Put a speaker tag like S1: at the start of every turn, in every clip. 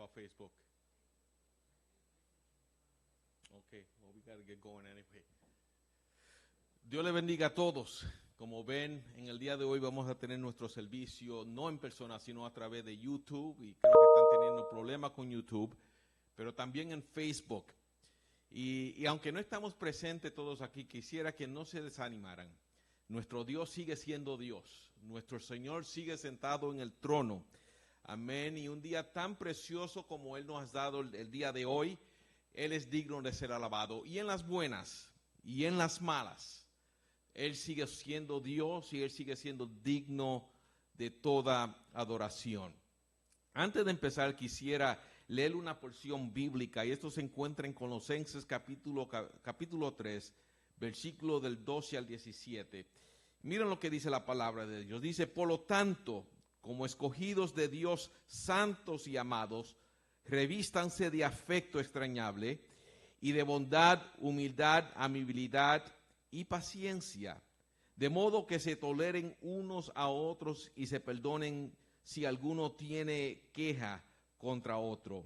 S1: about Facebook? Okay, well, we got to get going anyway. Dios le bendiga a todos. Como ven, en el día de hoy vamos a tener nuestro servicio no en persona, sino a través de YouTube. Y creo que están teniendo problemas con YouTube, pero también en Facebook. Y aunque no estamos presentes todos aquí, quisiera que no se desanimaran. Nuestro Dios sigue siendo Dios. Nuestro Señor sigue sentado en el trono. Amén. Y un día tan precioso como Él nos ha dado el día de hoy, Él es digno de ser alabado. Y en las buenas y en las malas, Él sigue siendo Dios y Él sigue siendo digno de toda adoración. Antes de empezar, quisiera leer una porción bíblica, y esto se encuentra en Colosenses capítulo 3, versículo del 12 al 17. Miren lo que dice la palabra de Dios. Dice: por lo tanto, como escogidos de Dios, santos y amados, revístanse de afecto extrañable y de bondad, humildad, amabilidad y paciencia, de modo que se toleren unos a otros y se perdonen si alguno tiene queja contra otro.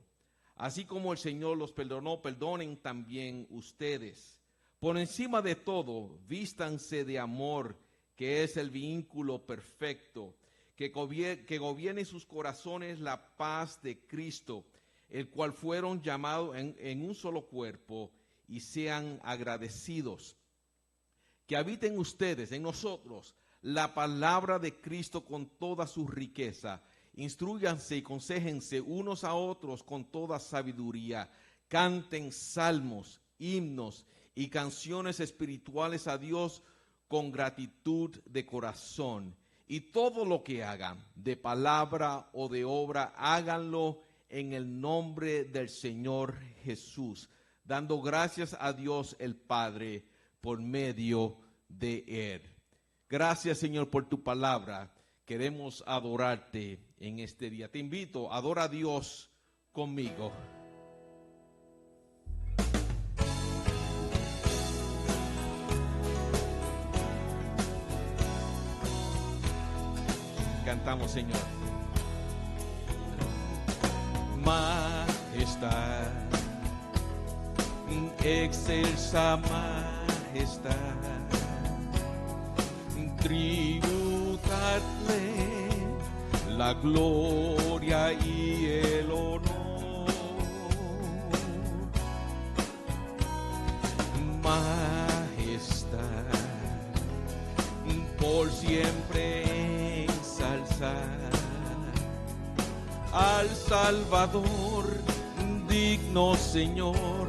S1: Así como el Señor los perdonó, perdonen también ustedes. Por encima de todo, vístanse de amor, que es el vínculo perfecto, que gobierne sus corazones la paz de Cristo, el cual fueron llamados en un solo cuerpo, y sean agradecidos. Que habiten ustedes, en nosotros, la palabra de Cristo con toda su riqueza. Instrúyanse y aconséjense unos a otros con toda sabiduría. Canten salmos, himnos y canciones espirituales a Dios con gratitud de corazón. Y todo lo que hagan, de palabra o de obra, háganlo en el nombre del Señor Jesús, dando gracias a Dios el Padre por medio de Él. Gracias, Señor, por tu palabra. Queremos adorarte en este día. Te invito, adora a Dios conmigo. Cantamos, Señor. Majestad, excelsa majestad, tributadle la gloria y el honor. Majestad, por siempre ensalzar al Salvador, digno Señor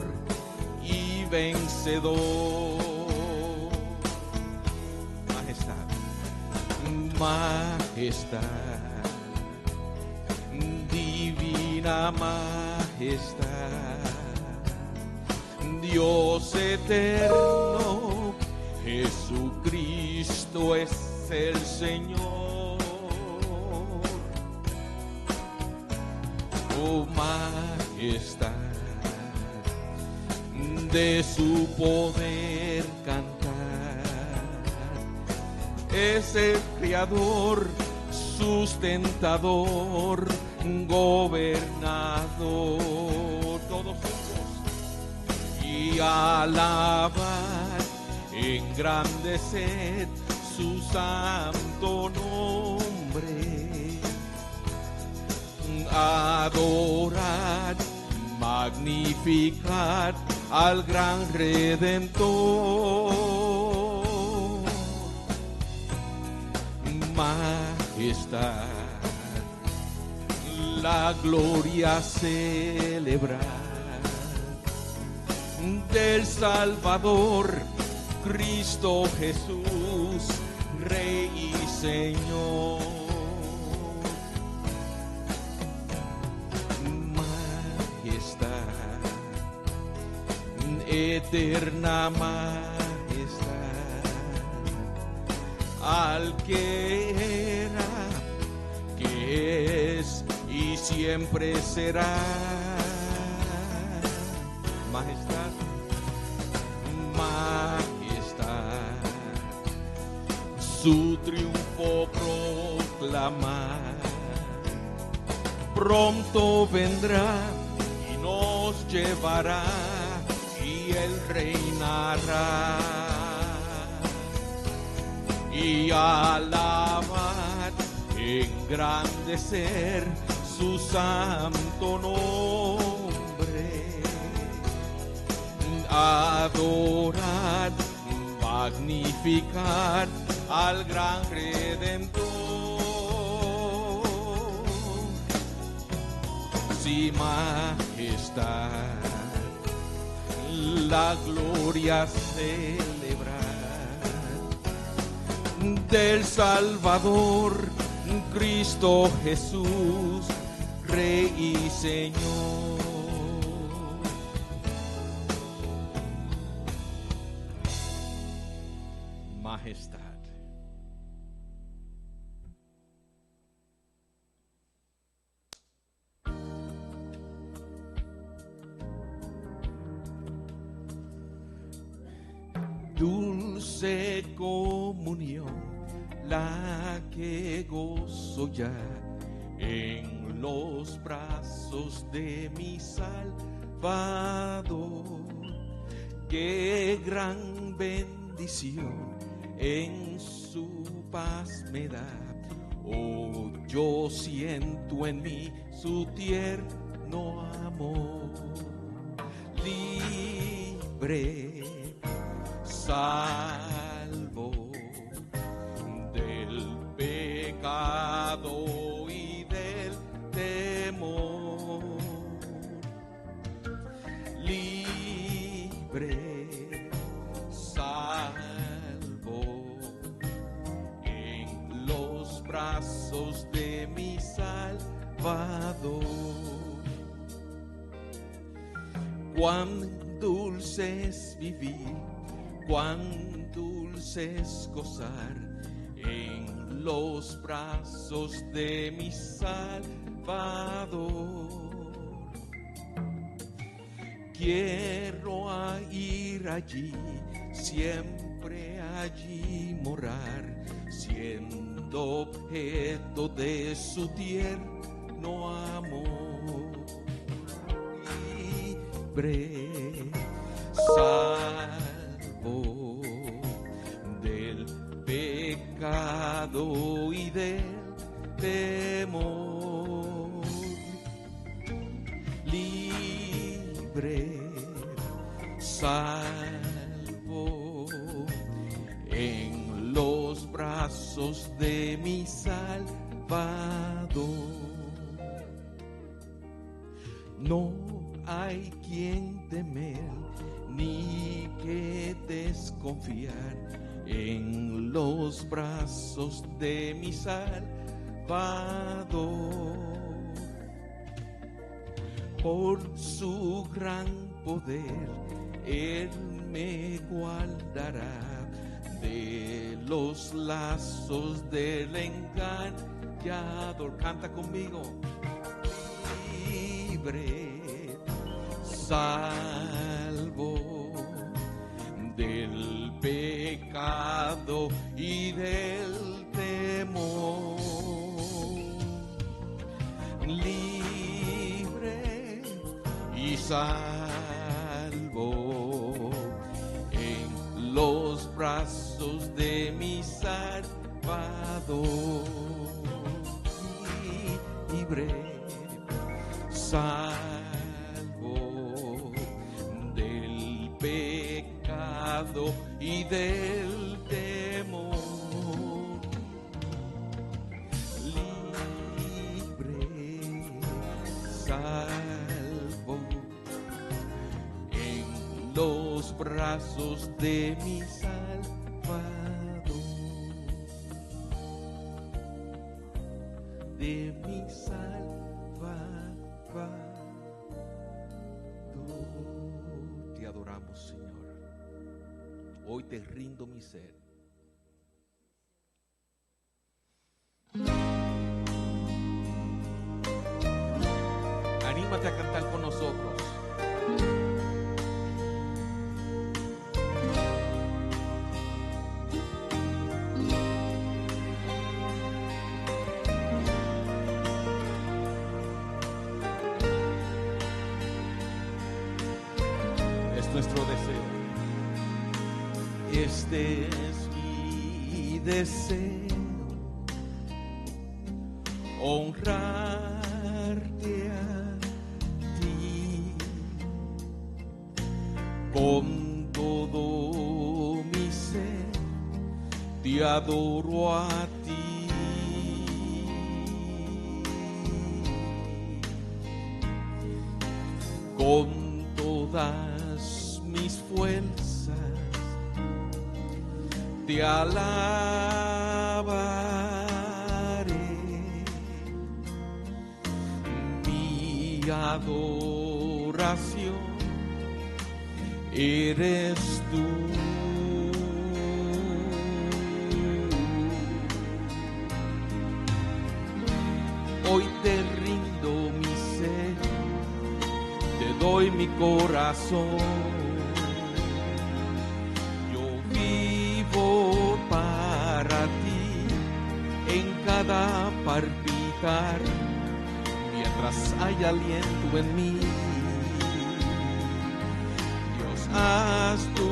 S1: y vencedor. Majestad, majestad, divina majestad, Dios eterno, Jesucristo es el Señor. Oh, majestad, de su poder cantar, es el Creador, sustentador, gobernador. Todos juntos y alabar, engrandecer su santo nombre, adorar, magnificar al gran Redentor. Majestad, la gloria celebrar del Salvador, Cristo Jesús, Rey y Señor. Majestad, eterna majestad, al que era, que es y siempre será. Majestad, majestad, su triunfo proclamar pronto vendrá y nos llevará y Él reinará. Y alabar, engrandecer su santo nombre, adorar, magnificar al gran Redentor. Sí, majestad, la gloria celebrar del Salvador, Cristo Jesús, Rey y Señor. Majestad. Dulce comunión, la que gozo ya en los brazos de mi Salvador. Qué gran bendición en su paz me da. Oh, yo siento en mí su tierno amor. Libre, salvo del pecado y del temor. Libre, salvo en los brazos de mi Salvador. Cuán dulce es vivir, cuán dulce es gozar en los brazos de mi Salvador. Quiero ir allí, siempre allí morar, siendo objeto de su tierno amor. Libre, salvo del pecado y del temor. Libre, salvo en los brazos de mi Salvador. No hay quien temer ni que desconfiar en los brazos de mi Salvador. Por su gran poder Él me guardará de los lazos del engañador. Canta conmigo. Libre, salvo del pecado y del temor. Libre y salvo en los brazos de mi Salvador. Libre, salvo del pecado y del temor. Libre, salvo en los brazos de mi Salvador, de mi Salvador. Te adoramos, Señor. Hoy te rindo mi ser. Anímate a cantar con nosotros. deseo. Este es mi deseo, honrarte a ti con todo mi ser, te adoro a ti. Con todas mis fuerzas te alabaré. Mi adoración eres tú. Hoy te rindo mi ser, te doy mi corazón. Yo vivo para ti en cada palpitar, mientras hay aliento en mí. Dios, haz tu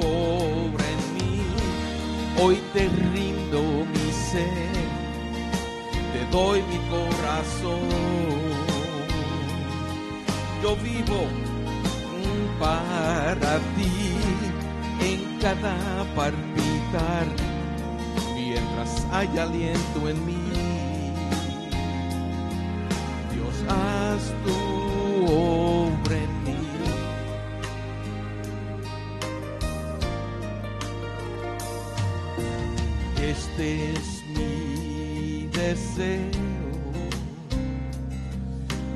S1: obra en mí. Hoy te rindo mi ser, te doy mi corazón. Yo vivo para ti en cada palpitar, mientras hay aliento en mí. Dios, haz tu obra en mí. Este es mi deseo,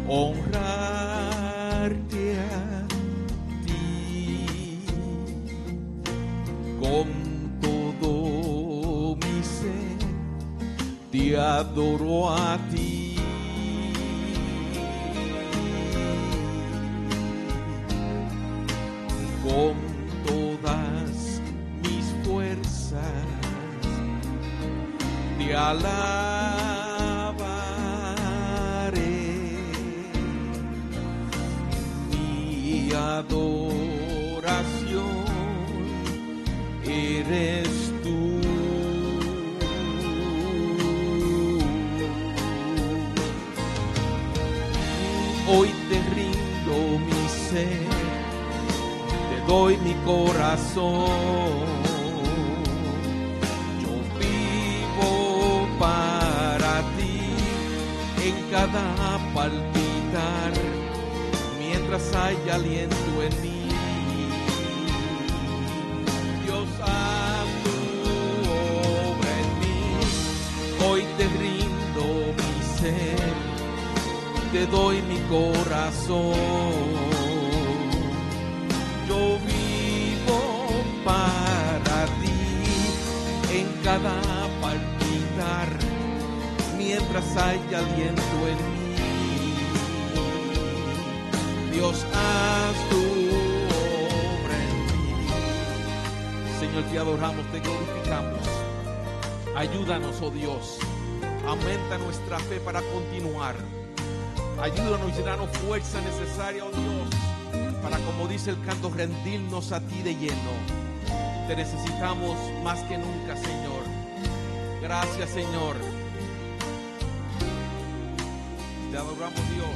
S1: honrarte a ti con todo mi ser, te adoro a ti. Con todas mis fuerzas te alabaré. Mi adoración eres tú. Hoy te rindo mi ser, te doy mi corazón. Yo vivo para ti en cada palpitar, mientras hay aliento en mí. Dios, haz tu obra en mí. Hoy te rindo mi ser, te doy mi corazón. Yo vivo para ti en cada palpitar, mientras hay aliento en mí. Dios, haz tu obra en mí. Señor, te adoramos, te glorificamos. Ayúdanos, oh Dios. Aumenta nuestra fe para continuar. Ayúdanos y danos fuerza necesaria, oh Dios, para, como dice el canto, rendirnos a ti de lleno. Te necesitamos más que nunca, Señor. Gracias, Señor. Te adoramos, Dios.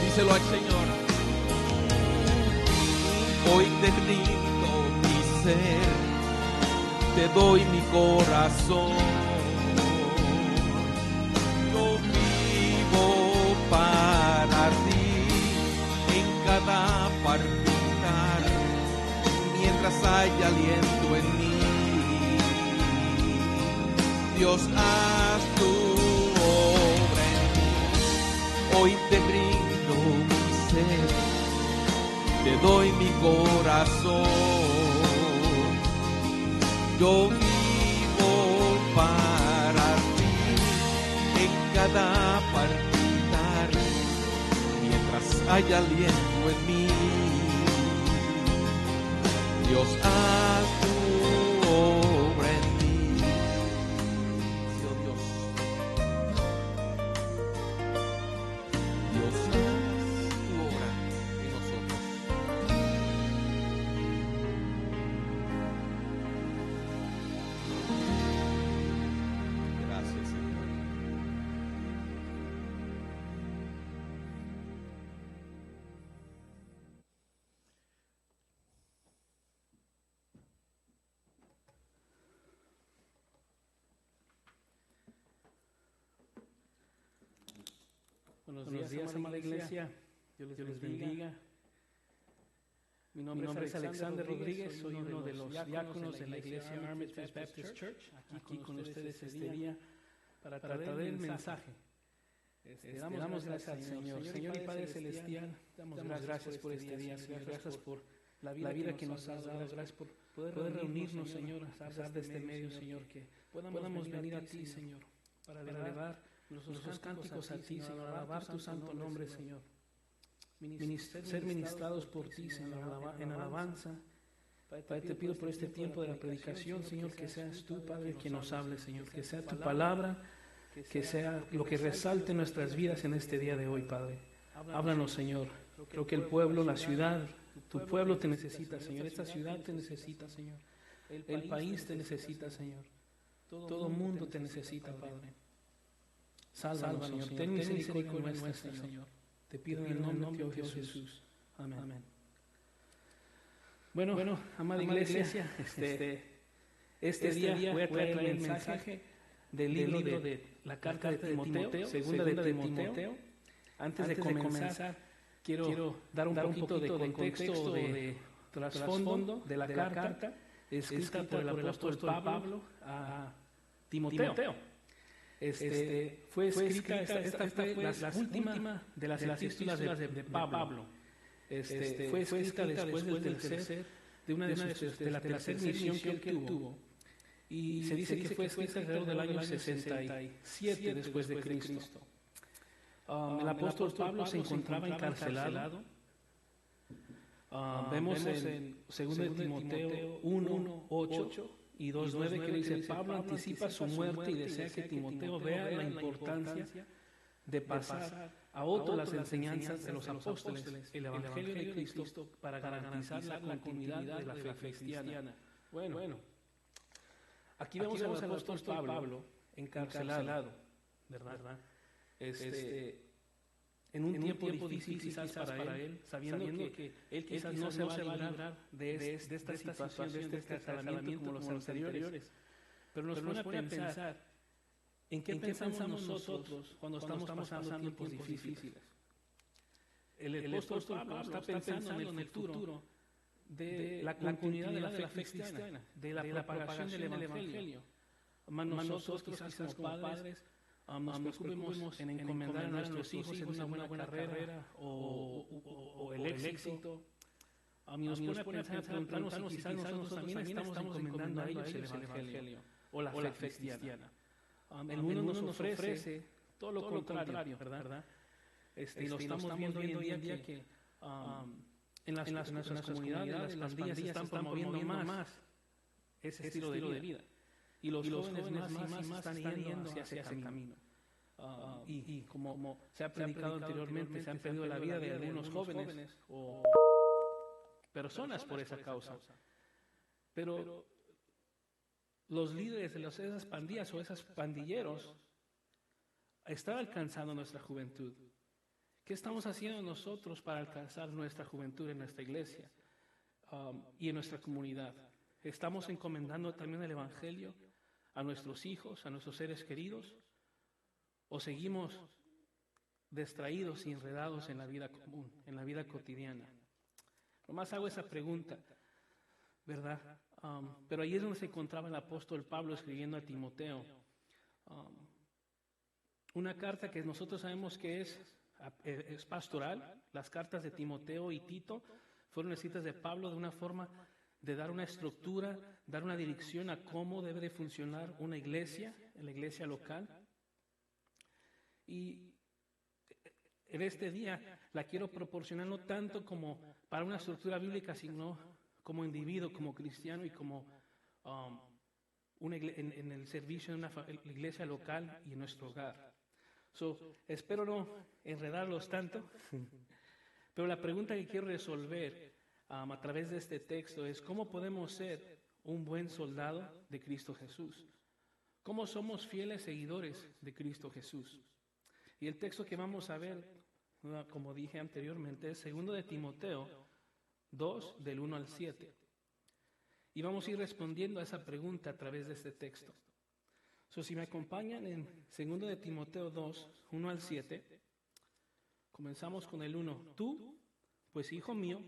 S1: Díselo al Señor. Hoy te rindo mi ser, te doy mi corazón. Yo vivo para ti en cada palpitar, mientras hay aliento en mí. Dios, haz tu obra en mí. Hoy te rindo mi ser, te doy mi corazón. Yo vivo para ti en cada palpitar, mientras hay aliento en mí. Dios, haz tu obra en mí.
S2: Buenos días, amada iglesia. Dios les bendiga. Mi nombre es Alexander Rodríguez, soy uno de los diáconos de la iglesia Armitage Baptist Church, aquí con ustedes este día para traer el mensaje. Damos gracias al Señor. Señor y Padre Celestial, damos gracias por este día, Señor. Gracias por la vida que nos has dado. Gracias por poder reunirnos, Señor, a pesar de este medio, Señor, que podamos venir a ti, Señor, para elevar nuestros cánticos a ti, Señor, alabar tu santo nombre, Señor. Ser ministrados por ti, Señor, en alabanza. Padre, te pido por este tiempo de la predicación, Señor, que seas tú, Padre, quien nos hable, Señor, que sea tu palabra, que sea lo que resalte nuestras vidas en este día de hoy, Padre. Háblanos, Señor. Creo que el pueblo, la ciudad, tu pueblo te necesita, Señor. Esta ciudad te necesita, Señor. El país te necesita, Señor. Todo mundo te necesita, Padre. Sálvanos, Señor. Ten misericordia nuestra, Señor. Te pido en el nombre de Dios Jesús. Amén. Bueno, amada iglesia, este día voy a traer el mensaje del libro de la carta de Timoteo, segunda de Timoteo. Antes de comenzar, quiero dar un poquito de contexto, de trasfondo de la carta escrita por el apóstol Pablo a Timoteo. Fue escrita, esta fue la última de las epístolas de Pablo. Fue escrita después de la tercera misión que él tuvo. Y se dice que fue escrita alrededor del año 67 después de Cristo. El apóstol Pablo se encontraba encarcelado. Vemos en 2 Timoteo 1:8 y 2:9 que dice: Pablo anticipa su muerte y desea que Timoteo vea la importancia de pasar a otro las enseñanzas de los apóstoles, el Evangelio de Cristo, para garantizar la continuidad de la fe cristiana. Bueno, aquí vemos al apóstol Pablo encarcelado, ¿verdad? En un tiempo difícil quizás para él, sabiendo que él quizás no se va a librar de esta situación, de este encarcelamiento como los anteriores. Pero nos pone a pensar, ¿en qué pensamos nosotros cuando estamos pasando tiempos difíciles? El apóstol Pablo está pensando en el futuro de la continuidad de la fe cristiana, de la propagación del Evangelio. Nosotros quizás como padres nos preocupemos en encomendar a nuestros hijos en una buena carrera o el éxito. Nos pone a pensar, preguntarnos si quizás nosotros también estamos encomendando a ellos el Evangelio o la fe cristiana. El mundo nos ofrece todo lo contrario, ¿verdad? Y lo estamos viendo hoy en día que en las comunidades, las pandillas están promoviendo más ese estilo de vida. Y los jóvenes más y más están yendo hacia ese camino. Y como se ha predicado anteriormente, se han perdido la vida de algunos jóvenes o personas por esa causa. Pero los líderes de esas pandillas o esos pandilleros están alcanzando nuestra juventud. ¿Qué estamos haciendo nosotros para alcanzar nuestra juventud en nuestra iglesia y en nuestra comunidad? ¿Estamos encomendando también el Evangelio a nuestros hijos, a nuestros seres queridos? ¿O seguimos distraídos y enredados en la vida común, en la vida cotidiana? Nomás hago esa pregunta, ¿verdad? Pero ahí es donde se encontraba el apóstol Pablo escribiendo a Timoteo. Una carta que nosotros sabemos que es pastoral. Las cartas de Timoteo y Tito fueron escritas de Pablo de una forma de dar una estructura, dar una dirección a cómo debe de funcionar una iglesia, en la iglesia local. Y en este día la quiero proporcionar no tanto como para una estructura bíblica, sino como individuo, como cristiano y como en el servicio de una iglesia local y en nuestro hogar. Espero no enredarlos tanto, pero la pregunta que quiero resolver a través de este texto es: ¿cómo podemos ser un buen soldado de Cristo Jesús? ¿Cómo somos fieles seguidores de Cristo Jesús? Y el texto que vamos a ver, como dije anteriormente, es 2 de Timoteo 2, del 1 al 7. Y vamos a ir respondiendo a esa pregunta a través de este texto. Si me acompañan en 2 de Timoteo 2, 1 al 7, Comenzamos con el 1. Tú, pues hijo mío,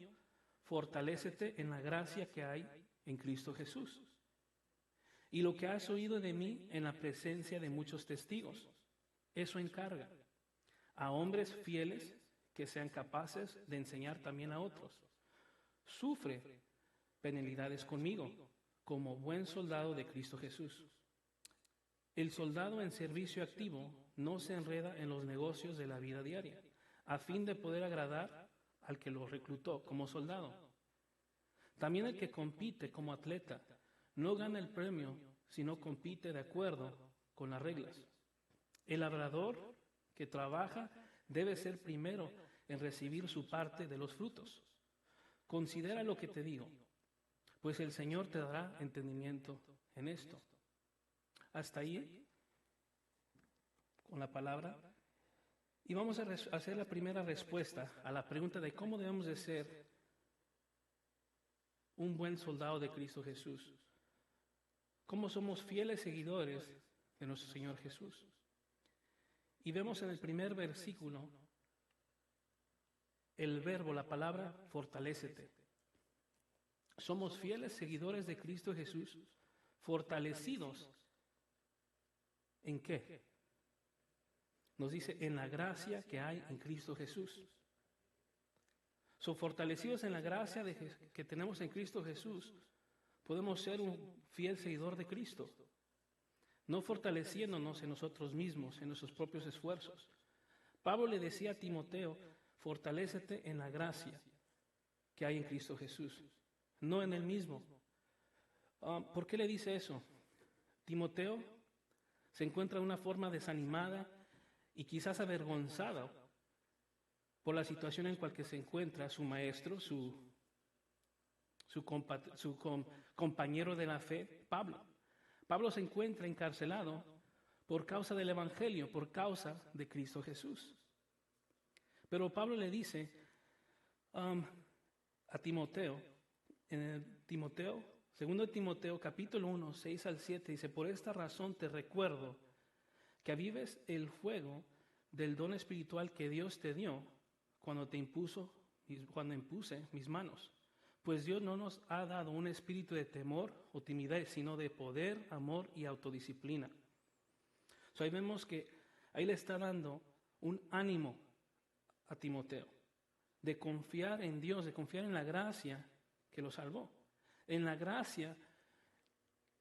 S2: fortalécete en la gracia que hay en Cristo Jesús. Y lo que has oído de mí en la presencia de muchos testigos, eso encarga a hombres fieles que sean capaces de enseñar también a otros. Sufre penalidades conmigo, como buen soldado de Cristo Jesús. El soldado en servicio activo no se enreda en los negocios de la vida diaria, a fin de poder agradar al que lo reclutó como soldado. También el que compite como atleta no gana el premio, sino compite de acuerdo con las reglas. El labrador que trabaja debe ser primero en recibir su parte de los frutos. Considera lo que te digo, pues el Señor te dará entendimiento en esto. Hasta ahí, con la palabra. Y vamos a hacer la primera respuesta a la pregunta de cómo debemos de ser un buen soldado de Cristo Jesús. Cómo somos fieles seguidores de nuestro Señor Jesús. Y vemos en el primer versículo el verbo, la palabra, fortalécete. Somos fieles seguidores de Cristo Jesús, fortalecidos. ¿En qué? Nos dice, en la gracia que hay en Cristo Jesús. Son fortalecidos en la gracia que tenemos en Cristo Jesús. Podemos ser un fiel seguidor de Cristo, no fortaleciéndonos en nosotros mismos, en nuestros propios esfuerzos. Pablo le decía a Timoteo, fortalécete en la gracia que hay en Cristo Jesús, no en él mismo. ¿Por qué le dice eso? Timoteo se encuentra de una forma desanimada y quizás avergonzada por la situación en la que se encuentra su maestro, su compañero de la fe, Pablo. Pablo se encuentra encarcelado por causa del Evangelio, por causa de Cristo Jesús. Pero Pablo le dice a Timoteo, en Timoteo, 2 Timoteo capítulo 1, 6 al 7, dice, por esta razón te recuerdo que avives el fuego del don espiritual que Dios te dio cuando impuse mis manos. Pues Dios no nos ha dado un espíritu de temor o timidez, sino de poder, amor y autodisciplina. Ahí vemos que ahí le está dando un ánimo a Timoteo, de confiar en Dios, de confiar en la gracia que lo salvó. En la gracia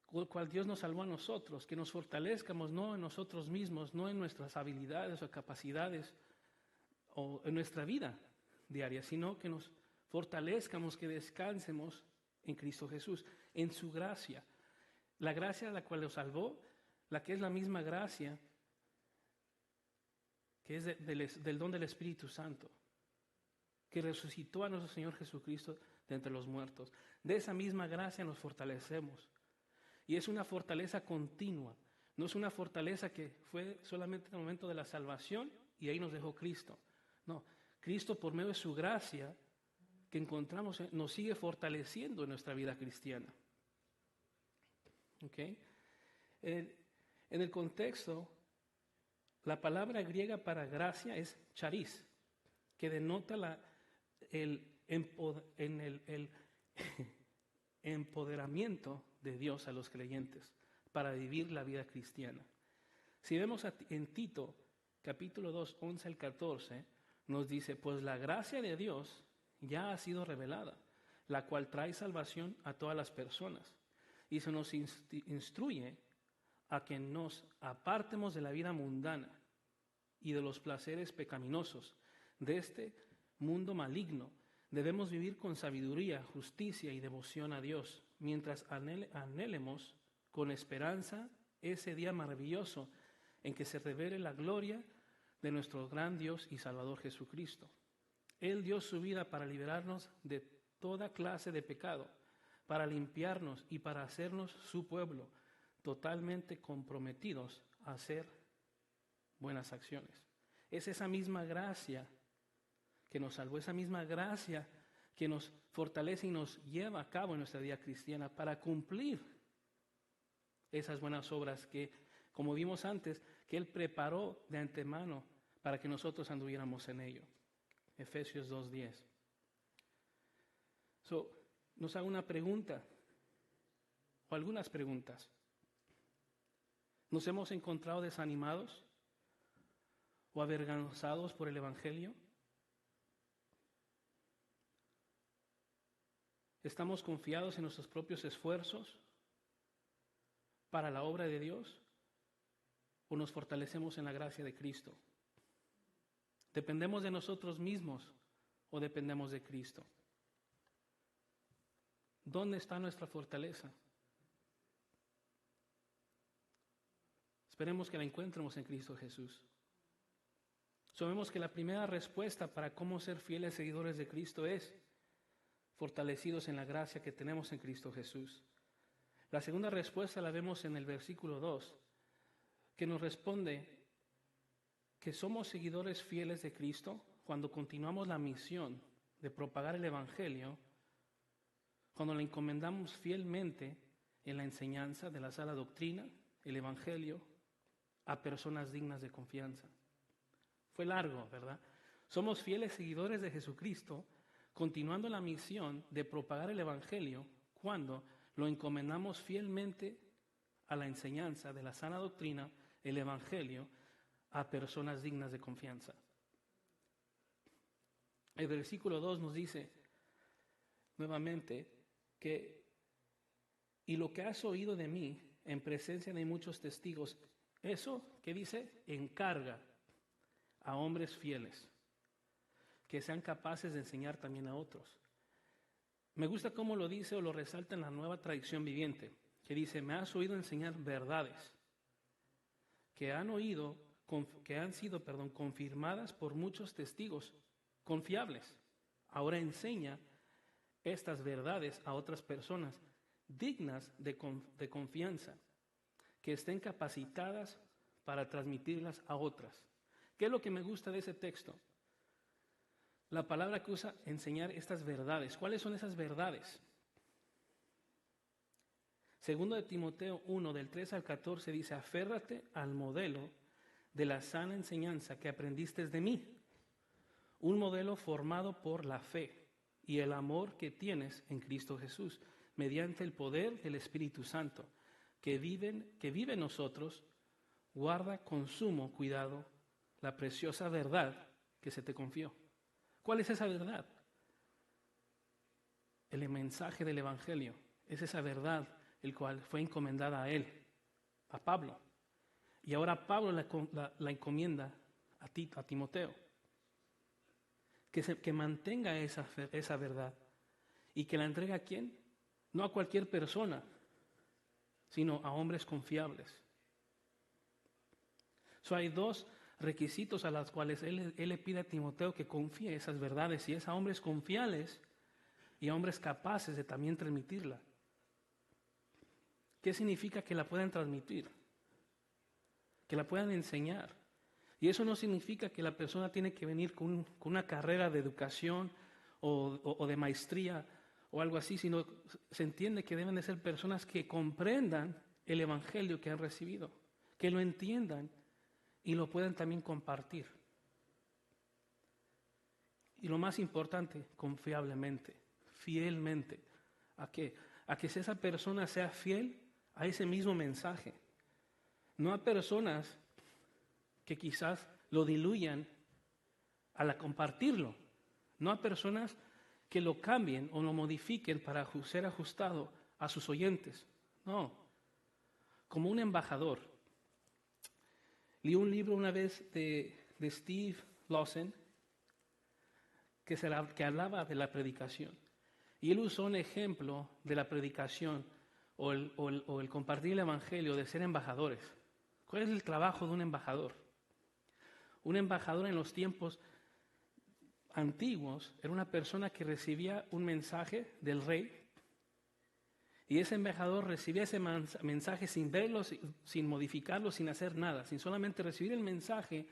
S2: con la cual Dios nos salvó a nosotros, que nos fortalezcamos no en nosotros mismos, no en nuestras habilidades o capacidades o en nuestra vida diaria, sino que nos fortalezcamos, que descansemos en Cristo Jesús, en su gracia. La gracia a la cual lo salvó, la que es la misma gracia que es del don del Espíritu Santo, que resucitó a nuestro Señor Jesucristo de entre los muertos. De esa misma gracia nos fortalecemos. Y es una fortaleza continua, no es una fortaleza que fue solamente en el momento de la salvación y ahí nos dejó Cristo. No, Cristo por medio de su gracia que encontramos nos sigue fortaleciendo en nuestra vida cristiana. ¿Okay? En el contexto, la palabra griega para gracia es charis, que denota el empoderamiento de Dios a los creyentes para vivir la vida cristiana. Si vemos en Tito, capítulo 2, 11 al 14, nos dice, pues la gracia de Dios ya ha sido revelada, la cual trae salvación a todas las personas, y se nos instruye a que nos apartemos de la vida mundana y de los placeres pecaminosos de este mundo maligno. Debemos vivir con sabiduría, justicia y devoción a Dios, mientras anhelemos con esperanza ese día maravilloso en que se revele la gloria de nuestro gran Dios y Salvador Jesucristo. Él dio su vida para liberarnos de toda clase de pecado, para limpiarnos y para hacernos su pueblo, totalmente comprometidos a hacer buenas acciones. Es esa misma gracia que nos salvó, esa misma gracia que nos fortalece y nos lleva a cabo en nuestra vida cristiana para cumplir esas buenas obras que, como vimos antes, que Él preparó de antemano para que nosotros anduviéramos en ello. Efesios 2:10. Nos hago una pregunta, o algunas preguntas. ¿Nos hemos encontrado desanimados o avergonzados por el Evangelio? ¿Estamos confiados en nuestros propios esfuerzos para la obra de Dios o nos fortalecemos en la gracia de Cristo? ¿Dependemos de nosotros mismos o dependemos de Cristo? ¿Dónde está nuestra fortaleza? Esperemos que la encontremos en Cristo Jesús. Sabemos que la primera respuesta para cómo ser fieles seguidores de Cristo es fortalecidos en la gracia que tenemos en Cristo Jesús. La segunda respuesta la vemos en el versículo 2, que nos responde que somos seguidores fieles de Cristo cuando continuamos la misión de propagar el Evangelio, cuando la encomendamos fielmente en la enseñanza de la sana doctrina, el Evangelio, a personas dignas de confianza. Fue largo, ¿verdad? Somos fieles seguidores de Jesucristo, continuando la misión de propagar el Evangelio cuando lo encomendamos fielmente a la enseñanza de la sana doctrina, el Evangelio, a personas dignas de confianza. El versículo 2 nos dice nuevamente que, y lo que has oído de mí en presencia de muchos testigos, eso que dice, encarga a hombres fieles que sean capaces de enseñar también a otros. Me gusta cómo lo dice o lo resalta en la Nueva Traducción Viviente, que dice, me has oído enseñar verdades que han sido confirmadas por muchos testigos confiables. Ahora enseña estas verdades a otras personas dignas de confianza, que estén capacitadas para transmitirlas a otras. ¿Qué es lo que me gusta de ese texto? La palabra que usa, enseñar estas verdades. ¿Cuáles son esas verdades? Segundo de Timoteo 1, del 3 al 14, dice, aférrate al modelo de la sana enseñanza que aprendiste de mí, un modelo formado por la fe y el amor que tienes en Cristo Jesús, mediante el poder del Espíritu Santo, que vive en nosotros. Guarda con sumo cuidado la preciosa verdad que se te confió. ¿Cuál es esa verdad? El mensaje del Evangelio. Es esa verdad el cual fue encomendada a él, a Pablo. Y ahora Pablo la encomienda a Timoteo. Que mantenga esa verdad. ¿Y que la entregue a quién? No a cualquier persona, sino a hombres confiables. Hay dos requisitos a los cuales él le pide a Timoteo que confíe esas verdades, y es a hombres confiables y a hombres capaces de también transmitirla. ¿Qué significa que la puedan transmitir? Que la puedan enseñar. Y eso no significa que la persona tiene que venir con una carrera de educación o de maestría o algo así, sino se entiende que deben de ser personas que comprendan el Evangelio que han recibido, que lo entiendan y lo puedan también compartir. Y lo más importante, confiablemente, fielmente. ¿A qué? A que esa persona sea fiel a ese mismo mensaje. No a personas que quizás lo diluyan al compartirlo. No a personas que lo cambien o lo modifiquen para ser ajustado a sus oyentes. No. Como un embajador. Leí un libro una vez de Steve Lawson que hablaba de la predicación. Y él usó un ejemplo de la predicación o el compartir el Evangelio, de ser embajadores. ¿Cuál es el trabajo de un embajador? Un embajador en los tiempos antiguos era una persona que recibía un mensaje del rey, y ese embajador recibía ese mensaje sin verlo, sin modificarlo, sin hacer nada, sin solamente recibir el mensaje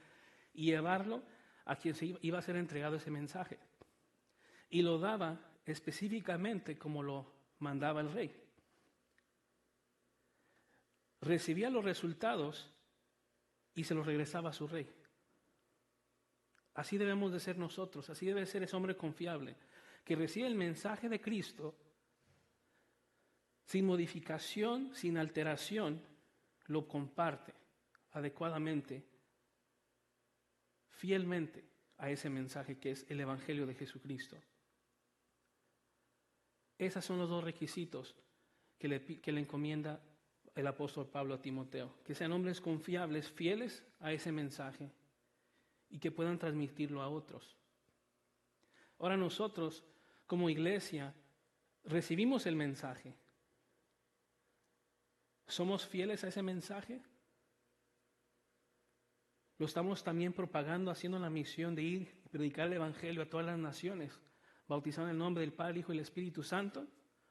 S2: y llevarlo a quien se iba a ser entregado ese mensaje. Y lo daba específicamente como lo mandaba el rey. Recibía los resultados y se los regresaba a su rey. Así debemos de ser nosotros, así debe ser ese hombre confiable, que recibe el mensaje de Cristo sin modificación, sin alteración, lo comparte adecuadamente, fielmente a ese mensaje que es el Evangelio de Jesucristo. Esos son los dos requisitos que le encomienda el apóstol Pablo a Timoteo, que sean hombres confiables, fieles a ese mensaje y que puedan transmitirlo a otros. Ahora nosotros, como iglesia, recibimos el mensaje. ¿Somos fieles a ese mensaje? Lo estamos también propagando, haciendo la misión de ir y predicar el Evangelio a todas las naciones, bautizando en el nombre del Padre, el Hijo y el Espíritu Santo,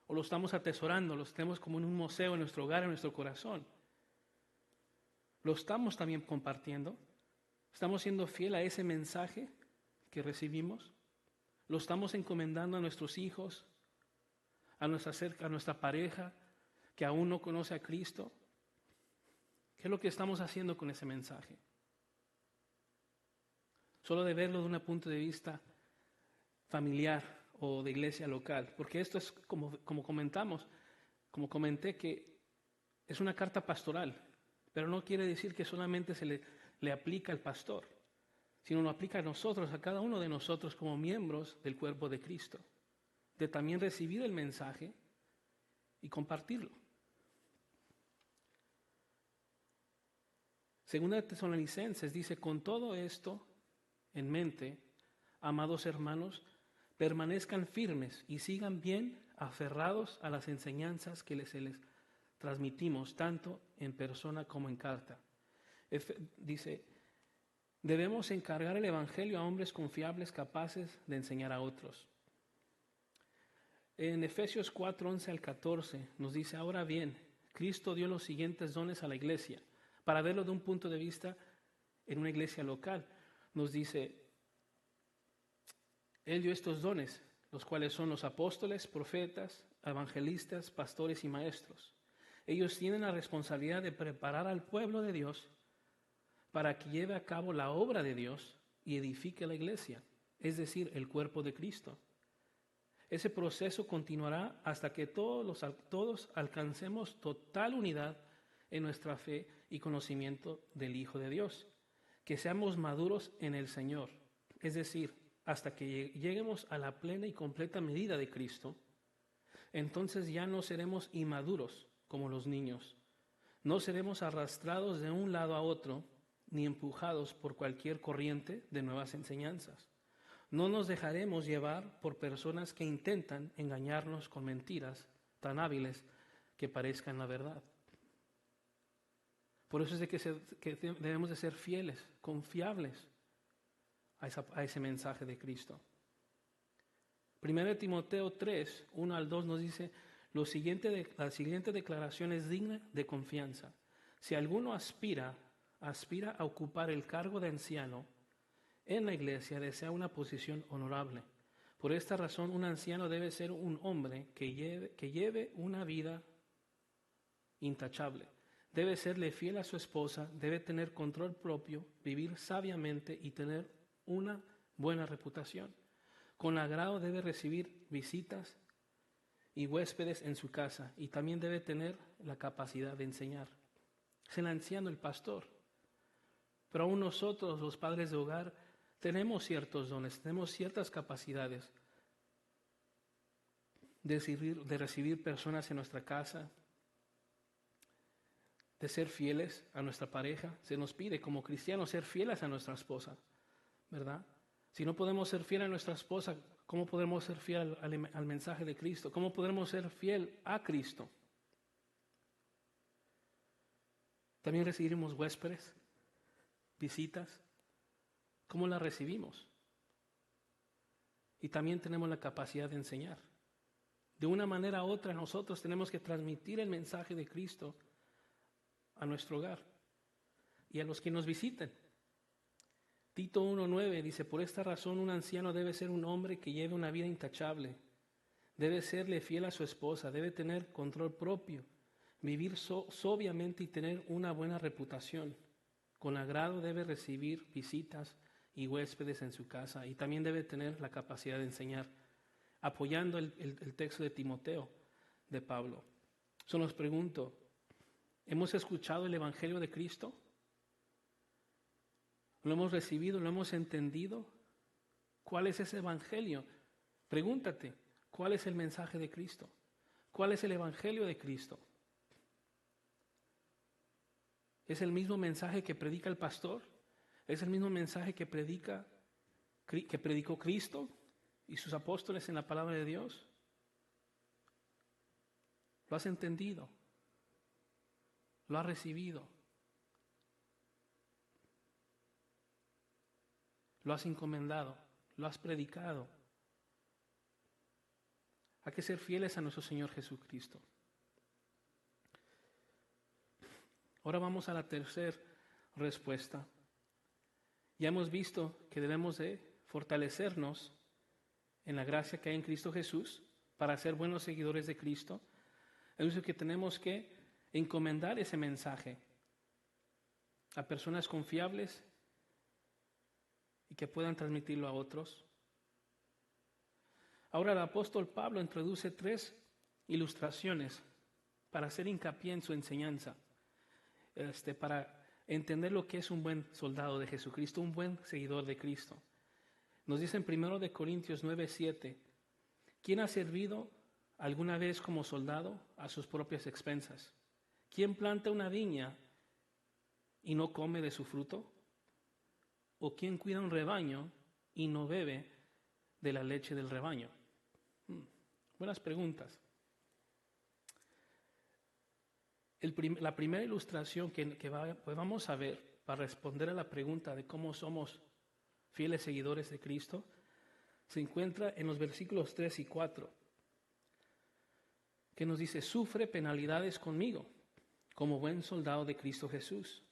S2: o lo estamos atesorando, lo tenemos como en un museo en nuestro hogar, en nuestro corazón. Lo estamos también compartiendo. ¿Estamos siendo fiel a ese mensaje que recibimos? ¿Lo estamos encomendando a nuestros hijos, a nuestra pareja que aún no conoce a Cristo? ¿Qué es lo que estamos haciendo con ese mensaje? Solo de verlo de un punto de vista familiar o de iglesia local, porque esto es como comenté, que es una carta pastoral, pero no quiere decir que solamente se le aplica al pastor, sino lo aplica a nosotros, a cada uno de nosotros como miembros del cuerpo de Cristo, de también recibir el mensaje y compartirlo. Segunda de Tesalonicenses dice: con todo esto en mente, amados hermanos, permanezcan firmes y sigan bien aferrados a las enseñanzas que les transmitimos, tanto en persona como en carta. Dice: debemos encargar el Evangelio a hombres confiables, capaces de enseñar a otros. En Efesios 4, 11 al 14 nos dice: ahora bien, Cristo dio los siguientes dones a la iglesia. Para verlo de un punto de vista en una iglesia local, nos dice: Él dio estos dones, los cuales son los apóstoles, profetas, evangelistas, pastores y maestros. Ellos tienen la responsabilidad de preparar al pueblo de Dios para que lleve a cabo la obra de Dios y edifique la iglesia, es decir, el cuerpo de Cristo. Ese proceso continuará hasta que todos alcancemos total unidad en nuestra fe y conocimiento del Hijo de Dios, que seamos maduros en el Señor, es decir, hasta que lleguemos a la plena y completa medida de Cristo. Entonces ya no seremos inmaduros como los niños, no seremos arrastrados de un lado a otro, ni empujados por cualquier corriente de nuevas enseñanzas. No nos dejaremos llevar por personas que intentan engañarnos con mentiras tan hábiles que parezcan la verdad. Por eso es de que debemos de ser fieles, confiables a ese mensaje de Cristo. 1 Timoteo 3, 1 al 2 nos dice: la siguiente declaración es digna de confianza. Si alguno aspira a ocupar el cargo de anciano en la iglesia, desea una posición honorable. Por esta razón, un anciano debe ser un hombre que lleve una vida intachable. Debe serle fiel a su esposa, debe tener control propio, vivir sabiamente y tener una buena reputación. Con agrado debe recibir visitas y huéspedes en su casa, y también debe tener la capacidad de enseñar. Es el anciano, el pastor. Pero aún nosotros, los padres de hogar, tenemos ciertos dones, tenemos ciertas capacidades de recibir personas en nuestra casa, de ser fieles a nuestra pareja. Se nos pide como cristianos ser fieles a nuestra esposa, ¿verdad? Si no podemos ser fieles a nuestra esposa, ¿cómo podemos ser fieles al mensaje de Cristo? ¿Cómo podremos ser fieles a Cristo? También recibimos huéspedes, visitas. ¿Cómo las recibimos? Y también tenemos la capacidad de enseñar. De una manera u otra, nosotros tenemos que transmitir el mensaje de Cristo a nuestro hogar y a los que nos visiten. Tito 1:9 dice: por esta razón un anciano debe ser un hombre que lleve una vida intachable, debe serle fiel a su esposa, debe tener control propio, vivir sobriamente y tener una buena reputación. Con agrado debe recibir visitas y huéspedes en su casa, y también debe tener la capacidad de enseñar, apoyando el texto de Timoteo de Pablo. Solo os pregunto, ¿hemos escuchado el Evangelio de Cristo? ¿Lo hemos recibido? ¿Lo hemos entendido? ¿Cuál es ese Evangelio? Pregúntate, ¿cuál es el mensaje de Cristo? ¿Cuál es el Evangelio de Cristo? ¿Es el mismo mensaje que predica el pastor? ¿Es el mismo mensaje que predicó Cristo y sus apóstoles en la palabra de Dios? ¿Lo has entendido? ¿Lo has recibido? ¿Lo has encomendado? ¿Lo has predicado? Hay que ser fieles a nuestro Señor Jesucristo. Ahora vamos a la tercera respuesta. Ya hemos visto que debemos de fortalecernos en la gracia que hay en Cristo Jesús para ser buenos seguidores de Cristo. Es decir, que tenemos que encomendar ese mensaje a personas confiables y que puedan transmitirlo a otros. Ahora el apóstol Pablo introduce 3 ilustraciones para hacer hincapié en su enseñanza, para entender lo que es un buen soldado de Jesucristo, un buen seguidor de Cristo. Nos dice en 1 Corintios 9:7, ¿quién ha servido alguna vez como soldado a sus propias expensas? ¿Quién planta una viña y no come de su fruto? ¿O quién cuida un rebaño y no bebe de la leche del rebaño? Buenas preguntas. La primera ilustración que vamos a ver para responder a la pregunta de cómo somos fieles seguidores de Cristo se encuentra en los versículos 3 y 4, que nos dice: sufre penalidades conmigo como buen soldado de Cristo Jesús.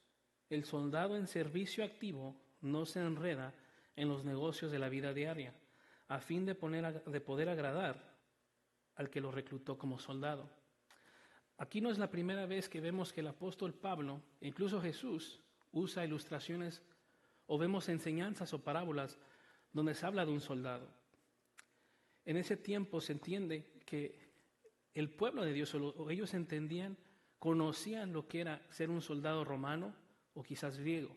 S2: El soldado en servicio activo no se enreda en los negocios de la vida diaria, a fin de poder agradar al que lo reclutó como soldado. Aquí no es la primera vez que vemos que el apóstol Pablo, incluso Jesús, usa ilustraciones o vemos enseñanzas o parábolas donde se habla de un soldado. En ese tiempo se entiende que el pueblo de Dios, o ellos entendían, conocían lo que era ser un soldado romano o quizás griego.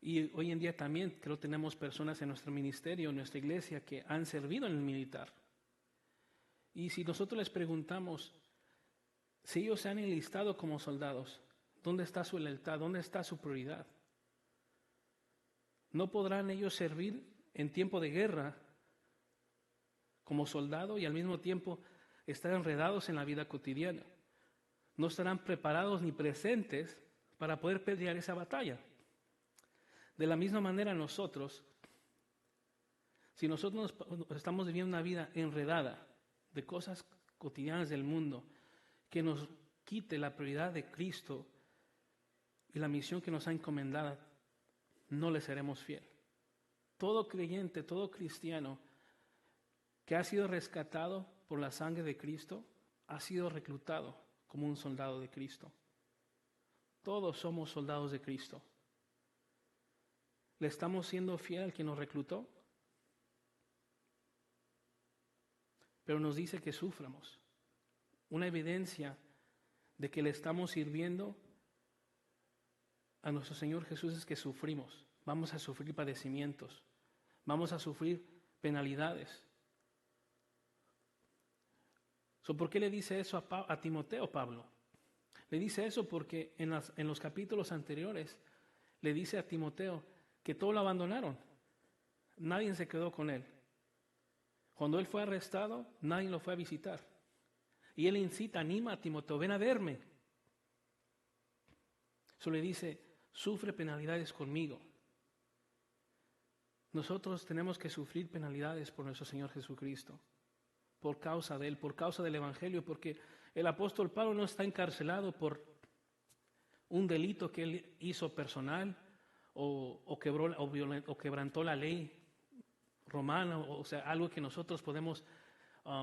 S2: Y hoy en día también creo tenemos personas en nuestro ministerio, en nuestra iglesia, que han servido en el militar. Y si nosotros les preguntamos si ellos se han enlistado como soldados, ¿dónde está su lealtad? ¿Dónde está su prioridad? ¿No podrán ellos servir en tiempo de guerra como soldado y al mismo tiempo estar enredados en la vida cotidiana? No estarán preparados ni presentes para poder pelear esa batalla. De la misma manera nosotros, si nosotros estamos viviendo una vida enredada de cosas cotidianas del mundo, que nos quite la prioridad de Cristo y la misión que nos ha encomendado, no le seremos fiel. Todo creyente, todo cristiano que ha sido rescatado por la sangre de Cristo, ha sido reclutado como un soldado de Cristo. Todos somos soldados de Cristo. ¿Le estamos siendo fiel al que nos reclutó? Pero nos dice que suframos. Una evidencia de que le estamos sirviendo a nuestro Señor Jesús es que sufrimos. Vamos a sufrir padecimientos. Vamos a sufrir penalidades. ¿Por qué le dice eso a Timoteo, Pablo? Le dice eso porque en los capítulos anteriores le dice a Timoteo que todos lo abandonaron. Nadie se quedó con él. Cuando él fue arrestado, nadie lo fue a visitar. Y él incita, anima a Timoteo: ven a verme. Eso le dice: sufre penalidades conmigo. Nosotros tenemos que sufrir penalidades por nuestro Señor Jesucristo, por causa de Él, por causa del Evangelio, porque el apóstol Pablo no está encarcelado por un delito que él hizo personal o quebrantó la ley romana, o sea, algo que nosotros podemos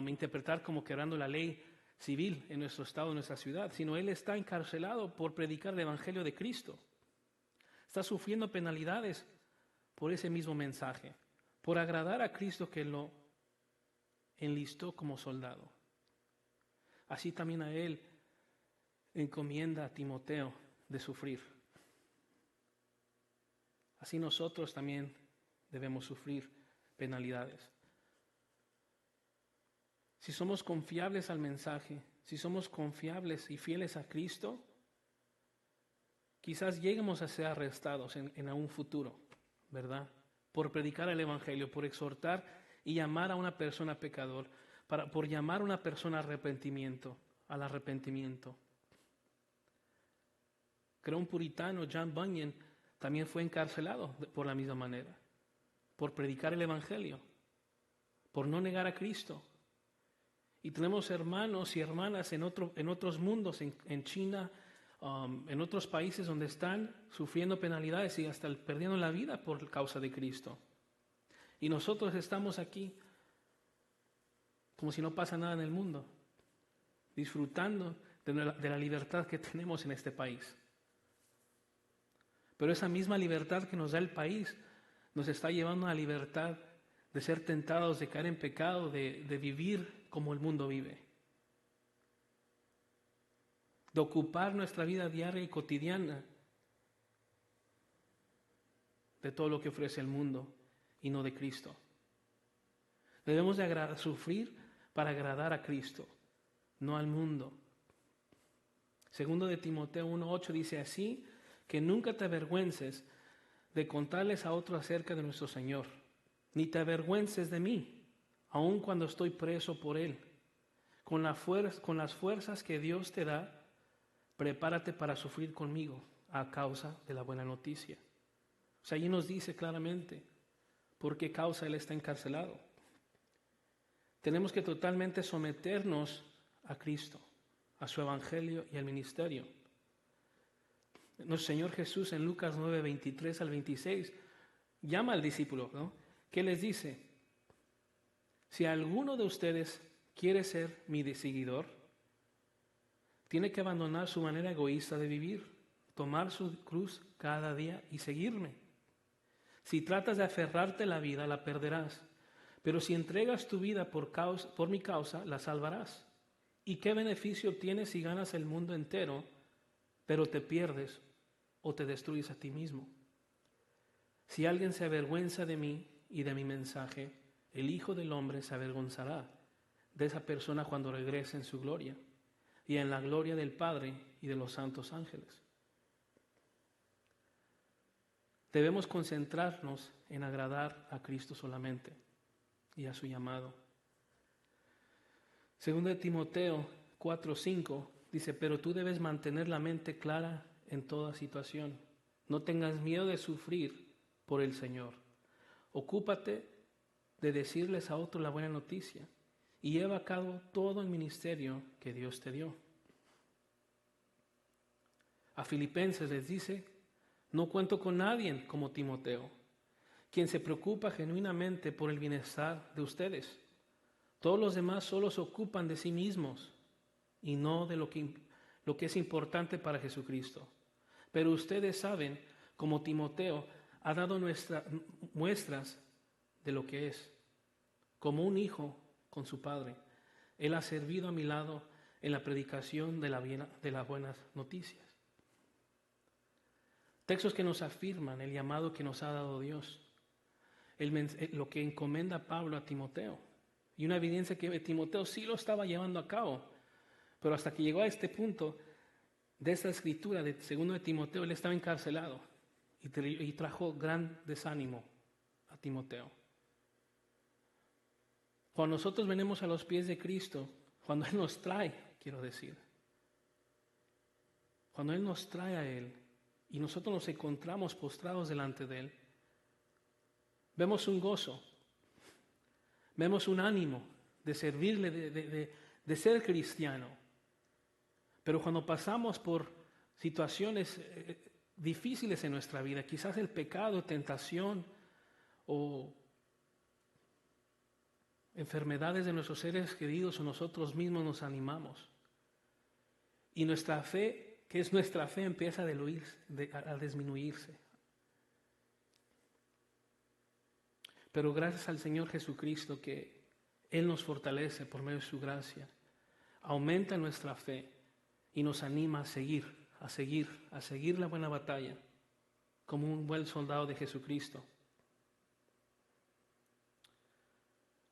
S2: interpretar como quebrando la ley civil en nuestro estado, en nuestra ciudad, sino él está encarcelado por predicar el Evangelio de Cristo. Está sufriendo penalidades por ese mismo mensaje, por agradar a Cristo que lo enlistó como soldado. Así también a Él encomienda a Timoteo de sufrir. Así nosotros también debemos sufrir penalidades. Si somos confiables al mensaje, si somos confiables y fieles a Cristo, quizás lleguemos a ser arrestados en un futuro, ¿verdad? Por predicar el Evangelio, por exhortar y llamar a una persona pecador, por llamar a una persona al arrepentimiento. Creo un puritano, John Bunyan, también fue encarcelado por la misma manera, por predicar el Evangelio, por no negar a Cristo. Y tenemos hermanos y hermanas en otros mundos, en China, en otros países donde están sufriendo penalidades y hasta perdiendo la vida por causa de Cristo. Y nosotros estamos aquí como si no pasa nada en el mundo, disfrutando de la libertad que tenemos en este país. Pero esa misma libertad que nos da el país nos está llevando a la libertad de ser tentados, de caer en pecado, de vivir como el mundo vive. De ocupar nuestra vida diaria y cotidiana de todo lo que ofrece el mundo y no de Cristo. Debemos de sufrir para agradar a Cristo, no al mundo. Segundo de Timoteo 1:8 dice así, que nunca te avergüences de contarles a otros acerca de nuestro Señor, ni te avergüences de mí, aun cuando estoy preso por Él. Con las fuerzas que Dios te da, prepárate para sufrir conmigo a causa de la buena noticia. O sea, allí nos dice claramente por qué causa Él está encarcelado. Tenemos que totalmente someternos a Cristo, a su Evangelio y al ministerio. Nuestro Señor Jesús en Lucas 9:23 al 26 llama al discípulo, ¿no? ¿Qué les dice? Si alguno de ustedes quiere ser mi seguidor, tiene que abandonar su manera egoísta de vivir, tomar su cruz cada día y seguirme. Si tratas de aferrarte a la vida, la perderás, pero si entregas tu vida por mi causa, la salvarás. ¿Y qué beneficio obtienes si ganas el mundo entero, pero te pierdes o te destruyes a ti mismo? Si alguien se avergüenza de mí y de mi mensaje, el Hijo del Hombre se avergonzará de esa persona cuando regrese en su gloria y en la gloria del Padre y de los santos ángeles. Debemos concentrarnos en agradar a Cristo solamente y a su llamado. Segundo de Timoteo 4:5 dice, pero tú debes mantener la mente clara en toda situación. No tengas miedo de sufrir por el Señor. Ocúpate de decirles a otros la buena noticia y lleva a cabo todo el ministerio que Dios te dio. A Filipenses les dice, no cuento con nadie como Timoteo, quien se preocupa genuinamente por el bienestar de ustedes. Todos los demás solo se ocupan de sí mismos y no de lo que es importante para Jesucristo. Pero ustedes saben, como Timoteo ha dado muestras de lo que es. Como un hijo con su padre, él ha servido a mi lado en la predicación de las buenas noticias. Textos que nos afirman el llamado que nos ha dado Dios, lo que encomienda Pablo a Timoteo, y una evidencia que Timoteo sí lo estaba llevando a cabo, pero hasta que llegó a este punto de esta escritura de 2 de Timoteo, él estaba encarcelado y trajo gran desánimo a Timoteo. Cuando nosotros venimos a los pies de Cristo, cuando Él nos trae, cuando Él nos trae a Él y nosotros nos encontramos postrados delante de Él, vemos un gozo, vemos un ánimo de servirle, de ser cristiano. Pero cuando pasamos por situaciones difíciles en nuestra vida, quizás el pecado, tentación o enfermedades de nuestros seres queridos o nosotros mismos nos animamos. Y nuestra fe, que es nuestra fe, empieza a disminuirse. Pero gracias al Señor Jesucristo que Él nos fortalece por medio de su gracia, aumenta nuestra fe y nos anima a seguir la buena batalla como un buen soldado de Jesucristo.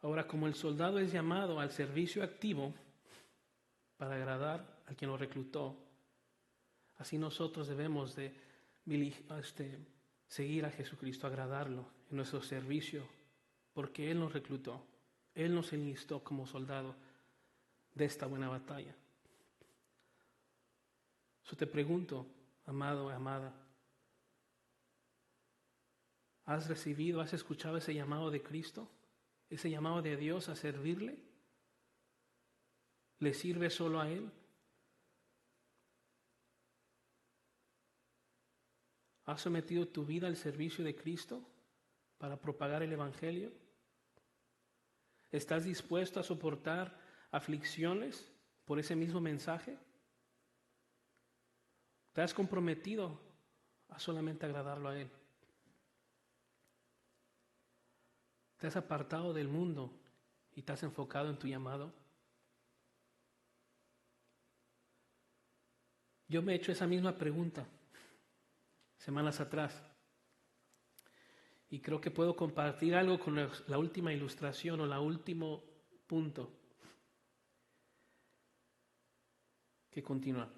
S2: Ahora, como el soldado es llamado al servicio activo para agradar al quien lo reclutó, así nosotros debemos de seguir a Jesucristo, agradarlo en nuestro servicio, porque Él nos reclutó, Él nos enlistó como soldado de esta buena batalla. Yo te pregunto, amado o amada, ¿has recibido, has escuchado ese llamado de Cristo? ¿Ese llamado de Dios a servirle? ¿Le sirve solo a Él? ¿Has sometido tu vida al servicio de Cristo para propagar el Evangelio? ¿Estás dispuesto a soportar aflicciones por ese mismo mensaje? ¿Te has comprometido a solamente agradarlo a Él? ¿Te has apartado del mundo y te has enfocado en tu llamado? Yo me he hecho esa misma pregunta semanas atrás y creo que puedo compartir algo con la última ilustración o el último punto que continúa.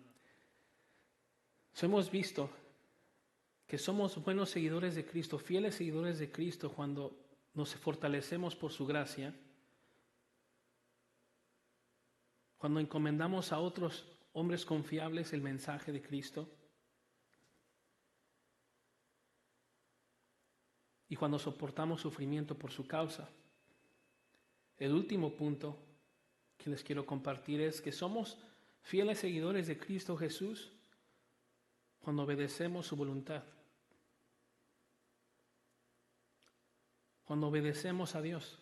S2: Hemos visto que somos buenos seguidores de Cristo, fieles seguidores de Cristo cuando nos fortalecemos por su gracia, cuando encomendamos a otros hombres confiables el mensaje de Cristo y cuando soportamos sufrimiento por su causa. El último punto que les quiero compartir es que somos fieles seguidores de Cristo Jesús cuando obedecemos su voluntad. Cuando obedecemos a Dios,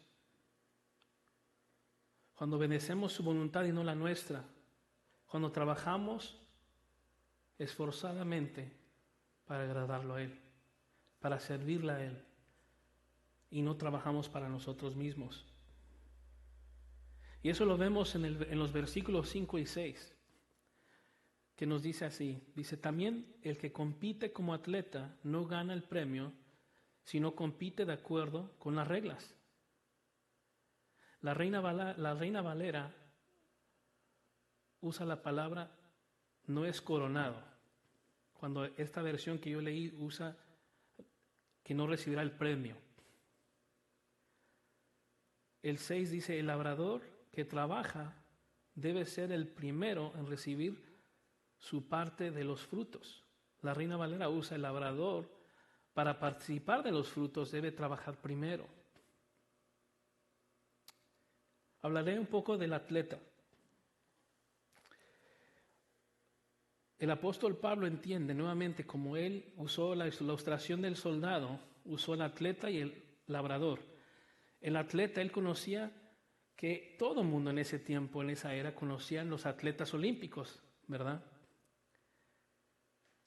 S2: cuando obedecemos su voluntad y no la nuestra, cuando trabajamos esforzadamente para agradarlo a Él, para servirle a Él, y no trabajamos para nosotros mismos. Y eso lo vemos en los versículos 5 y 6, que nos dice así, dice, también el que compite como atleta no gana el premio, sino compite de acuerdo con las reglas. La Reina Valera usa la palabra no es coronado, cuando esta versión que yo leí usa que no recibirá el premio. El 6 dice, el labrador que trabaja debe ser el primero en recibir su parte de los frutos. La Reina Valera usa el labrador. Para participar de los frutos debe trabajar primero. Hablaré un poco del atleta. El apóstol Pablo entiende nuevamente como él usó la ilustración del soldado, usó el atleta y el labrador. El atleta, él conocía que todo el mundo en ese tiempo, en esa era, conocían los atletas olímpicos, ¿verdad?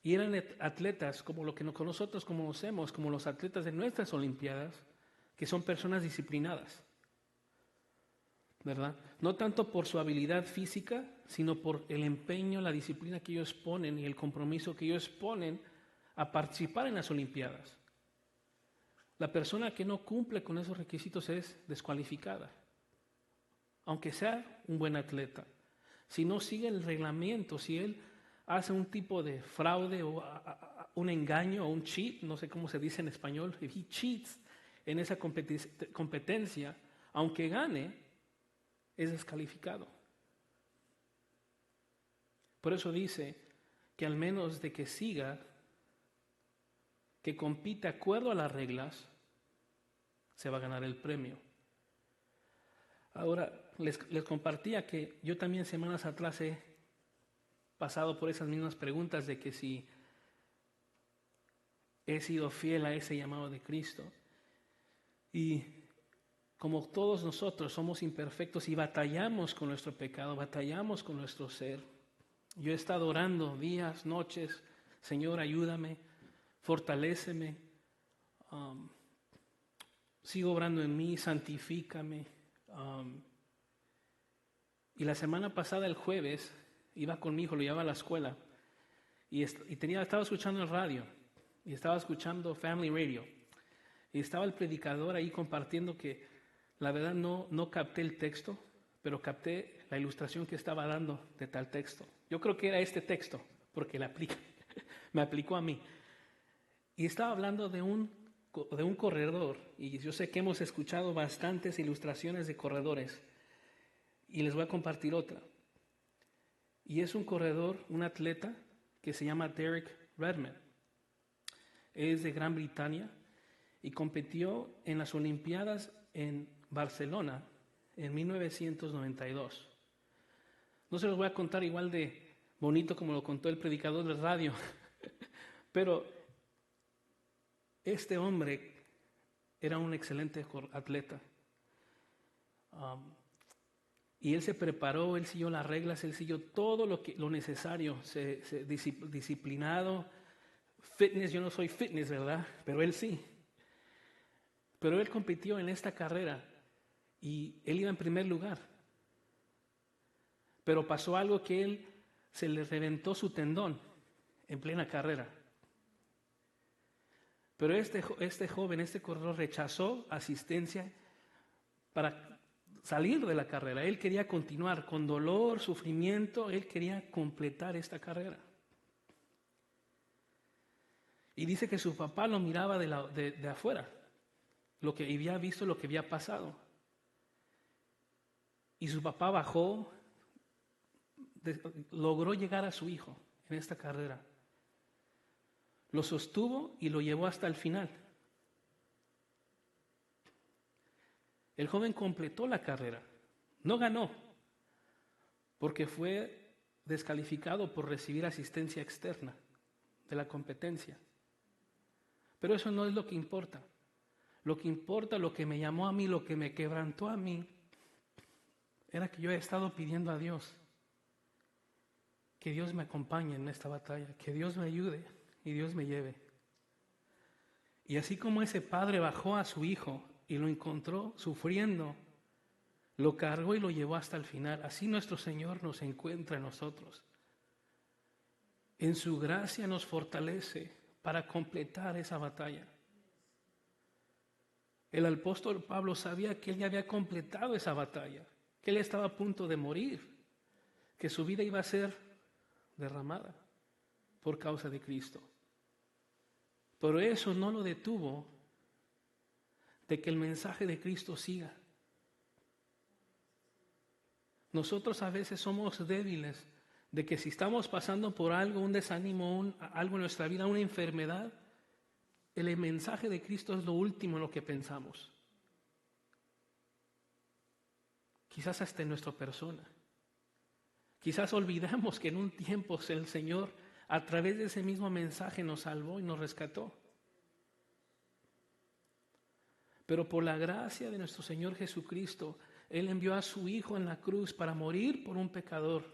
S2: Y eran atletas como lo que nosotros conocemos, como los atletas de nuestras Olimpiadas, que son personas disciplinadas, ¿verdad? No tanto por su habilidad física, sino por el empeño, la disciplina que ellos ponen y el compromiso que ellos ponen a participar en las Olimpiadas. La persona que no cumple con esos requisitos es descualificada, aunque sea un buen atleta. Si no sigue el reglamento, si él hace un tipo de fraude o un engaño o un cheat, no sé cómo se dice en español, if he cheats en esa competencia, aunque gane, es descalificado. Por eso dice que al menos de que siga, que compite de acuerdo a las reglas, se va a ganar el premio. Ahora, les compartía que yo también semanas atrás he pasado por esas mismas preguntas de que si he sido fiel a ese llamado de Cristo. Y como todos nosotros somos imperfectos y batallamos con nuestro pecado, batallamos con nuestro ser. Yo he estado orando días, noches, Señor, ayúdame, fortaléceme, sigo obrando en mí, santifícame. Y la semana pasada, el jueves, iba con mi hijo, lo llevaba a la escuela, y estaba escuchando el radio, y estaba escuchando Family Radio, y estaba el predicador ahí compartiendo que la verdad no capté el texto, pero capté la ilustración que estaba dando de tal texto. Yo creo que era este texto, porque me aplicó a mí. Y estaba hablando de un corredor, y yo sé que hemos escuchado bastantes ilustraciones de corredores, y les voy a compartir otra. Y es un corredor, un atleta que se llama Derek Redmond. Es de Gran Bretaña y compitió en las Olimpiadas en Barcelona en 1992. No se los voy a contar igual de bonito como lo contó el predicador de radio, pero este hombre era un excelente atleta. Y él se preparó, él siguió las reglas, él siguió todo lo necesario, disciplinado. Fitness, yo no soy fitness, ¿verdad? Pero él sí. Pero él compitió en esta carrera y él iba en primer lugar. Pero pasó algo que él se le reventó su tendón en plena carrera. Pero este joven, este corredor rechazó asistencia para salir de la carrera. Él quería continuar con dolor, sufrimiento, él quería completar esta carrera. Y dice que su papá lo miraba de afuera, lo que había visto, lo que había pasado. Y su papá bajó, logró llegar a su hijo en esta carrera. Lo sostuvo y lo llevó hasta el final. El joven completó la carrera. No ganó, porque fue descalificado por recibir asistencia externa de la competencia. Pero eso no es lo que importa. Lo que importa, lo que me llamó a mí, lo que me quebrantó a mí, era que yo he estado pidiendo a Dios que Dios me acompañe en esta batalla, que Dios me ayude y Dios me lleve. Y así como ese padre bajó a su hijo y lo encontró sufriendo, lo cargó y lo llevó hasta el final, así nuestro Señor nos encuentra en nosotros. En su gracia nos fortalece para completar esa batalla. El apóstol Pablo sabía que él ya había completado esa batalla, que él estaba a punto de morir, que su vida iba a ser derramada por causa de Cristo. Pero eso no lo detuvo de que el mensaje de Cristo siga. Nosotros a veces somos débiles de que si estamos pasando por algo, un desánimo, algo en nuestra vida, una enfermedad, el mensaje de Cristo es lo último en lo que pensamos. Quizás hasta en nuestra persona. Quizás olvidamos que en un tiempo el Señor, a través de ese mismo mensaje, nos salvó y nos rescató. Pero por la gracia de nuestro Señor Jesucristo, Él envió a su Hijo en la cruz para morir por un pecador,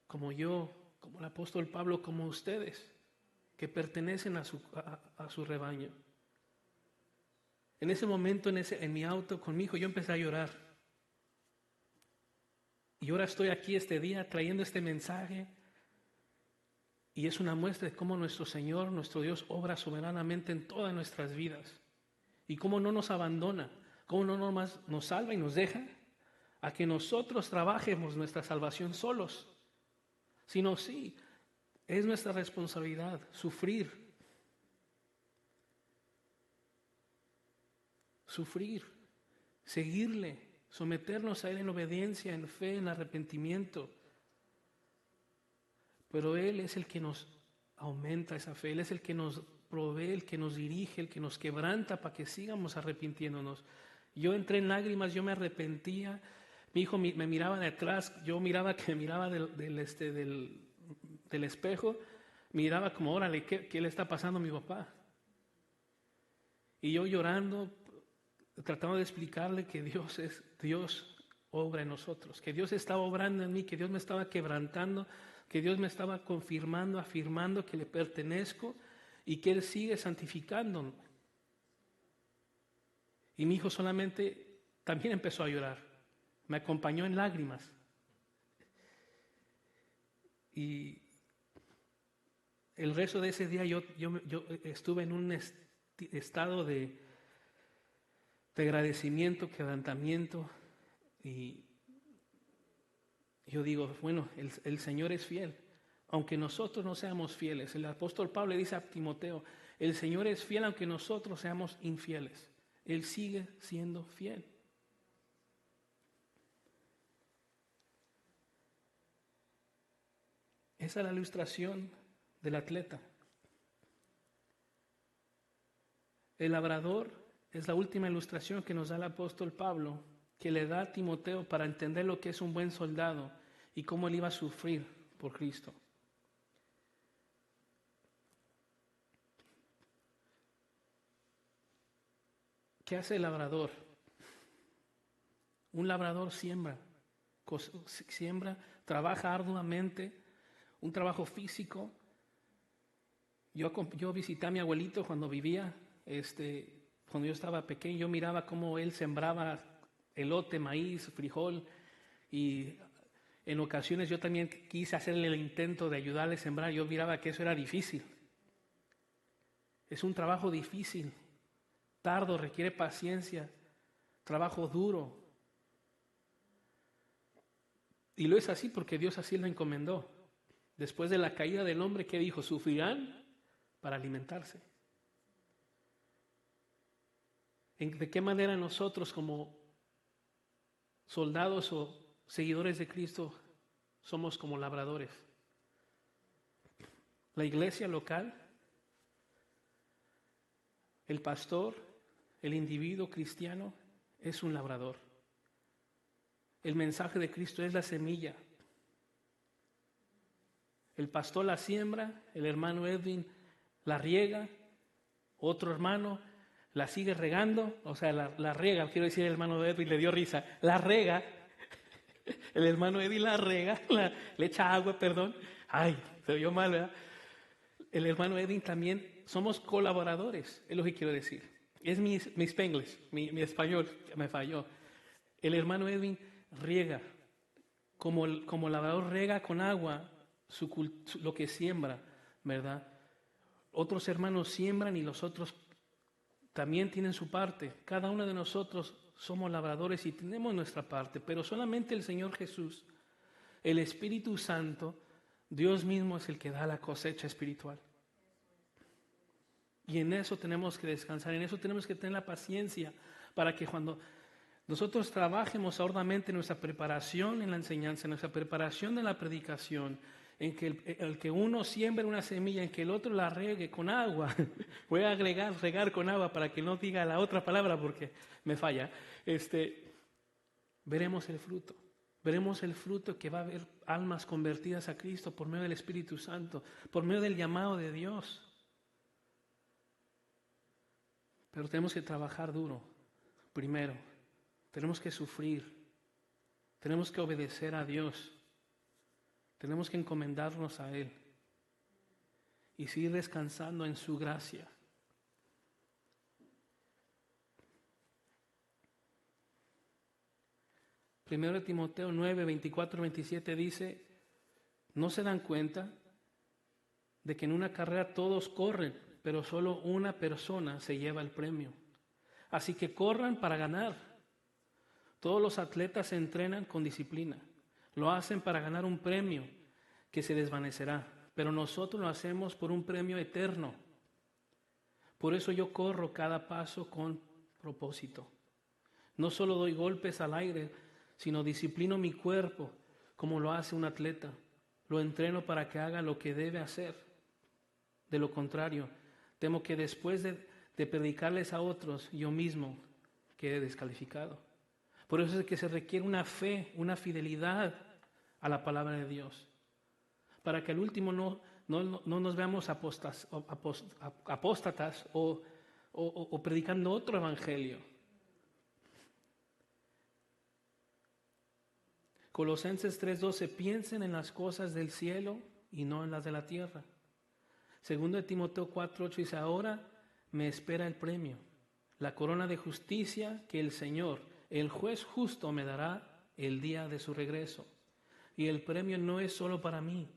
S2: como yo, como el apóstol Pablo, como ustedes, que pertenecen a su rebaño. En ese momento, en mi auto con mi hijo, yo empecé a llorar. Y ahora estoy aquí este día trayendo este mensaje. Y es una muestra de cómo nuestro Señor, nuestro Dios, obra soberanamente en todas nuestras vidas. Y cómo no nos abandona, cómo no nomás nos salva y nos deja a que nosotros trabajemos nuestra salvación solos. Sino sí, es nuestra responsabilidad sufrir, seguirle, someternos a Él en obediencia, en fe, en arrepentimiento. Pero Él es el que nos aumenta esa fe, Él es el que nos provee, el que nos dirige, el que nos quebranta para que sigamos arrepintiéndonos. Yo entré en lágrimas, yo me arrepentía, mi hijo me miraba de atrás, yo miraba que me miraba del espejo, miraba como, órale, ¿qué le está pasando a mi papá? Y yo llorando, tratando de explicarle que Dios obra en nosotros, que Dios estaba obrando en mí, que Dios me estaba quebrantando, que Dios me estaba confirmando, afirmando que le pertenezco y que Él sigue santificándome. Y mi hijo solamente también empezó a llorar. Me acompañó en lágrimas. Y el resto de ese día yo estuve en un estado de agradecimiento, quebrantamiento. Y yo digo, bueno, el Señor es fiel. Aunque nosotros no seamos fieles. El apóstol Pablo le dice a Timoteo, el Señor es fiel aunque nosotros seamos infieles. Él sigue siendo fiel. Esa es la ilustración del atleta. El labrador es la última ilustración que nos da el apóstol Pablo, que le da a Timoteo para entender lo que es un buen soldado y cómo él iba a sufrir por Cristo. ¿Qué hace el labrador? Un labrador siembra, trabaja arduamente, un trabajo físico. Yo visité a mi abuelito cuando vivía, cuando yo estaba pequeño, yo miraba cómo él sembraba elote, maíz, frijol, y en ocasiones yo también quise hacerle el intento de ayudarle a sembrar. Yo miraba que eso era difícil. Es un trabajo difícil, tardo, requiere paciencia, trabajo duro. Y lo es así porque Dios así lo encomendó. Después de la caída del hombre, ¿qué dijo? Sufrirán para alimentarse. ¿De qué manera nosotros como soldados o seguidores de Cristo somos como labradores? La iglesia local, el pastor, el individuo cristiano es un labrador. El mensaje de Cristo es la semilla. El pastor la siembra, el hermano Edwin la riega, otro hermano la sigue regando, o sea, la riega, quiero decir, el hermano Edwin le dio risa, la rega, el hermano Edwin la rega, le echa agua, perdón, ay, se oyó mal, ¿verdad? El hermano Edwin también, somos colaboradores, es lo que quiero decir. Es mi spanglish, mi español me falló. El hermano Edwin riega, como labrador riega con agua lo que siembra, ¿verdad? Otros hermanos siembran y los otros también tienen su parte. Cada uno de nosotros somos labradores y tenemos nuestra parte, pero solamente el Señor Jesús, el Espíritu Santo, Dios mismo es el que da la cosecha espiritual. Y en eso tenemos que descansar, en eso tenemos que tener la paciencia para que cuando nosotros trabajemos arduamente en nuestra preparación en la enseñanza, en nuestra preparación de la predicación, en que el que uno siembre una semilla, en que el otro la riegue con agua. Voy a regar con agua para que no diga la otra palabra porque me falla. Veremos el fruto. Veremos el fruto que va a haber almas convertidas a Cristo por medio del Espíritu Santo, por medio del llamado de Dios. Pero tenemos que trabajar duro, primero. Tenemos que sufrir. Tenemos que obedecer a Dios. Tenemos que encomendarnos a Él y seguir descansando en su gracia. Primero de Timoteo 9, 24, 27 dice, ¿no se dan cuenta de que en una carrera todos corren, pero solo una persona se lleva el premio? Así que corran para ganar. Todos los atletas se entrenan con disciplina. Lo hacen para ganar un premio que se desvanecerá, pero nosotros lo hacemos por un premio eterno. Por eso yo corro cada paso con propósito. No solo doy golpes al aire, sino disciplino mi cuerpo como lo hace un atleta. Lo entreno para que haga lo que debe hacer. De lo contrario, temo que después de predicarles a otros, yo mismo quede descalificado. Por eso es que se requiere una fe, una fidelidad a la palabra de Dios. Para que al último no nos veamos apóstatas o predicando otro evangelio. Colosenses 3:12, piensen en las cosas del cielo y no en las de la tierra. Segundo de Timoteo 4:8 dice, ahora me espera el premio, la corona de justicia que el Señor, el juez justo, me dará el día de su regreso. Y el premio no es solo para mí,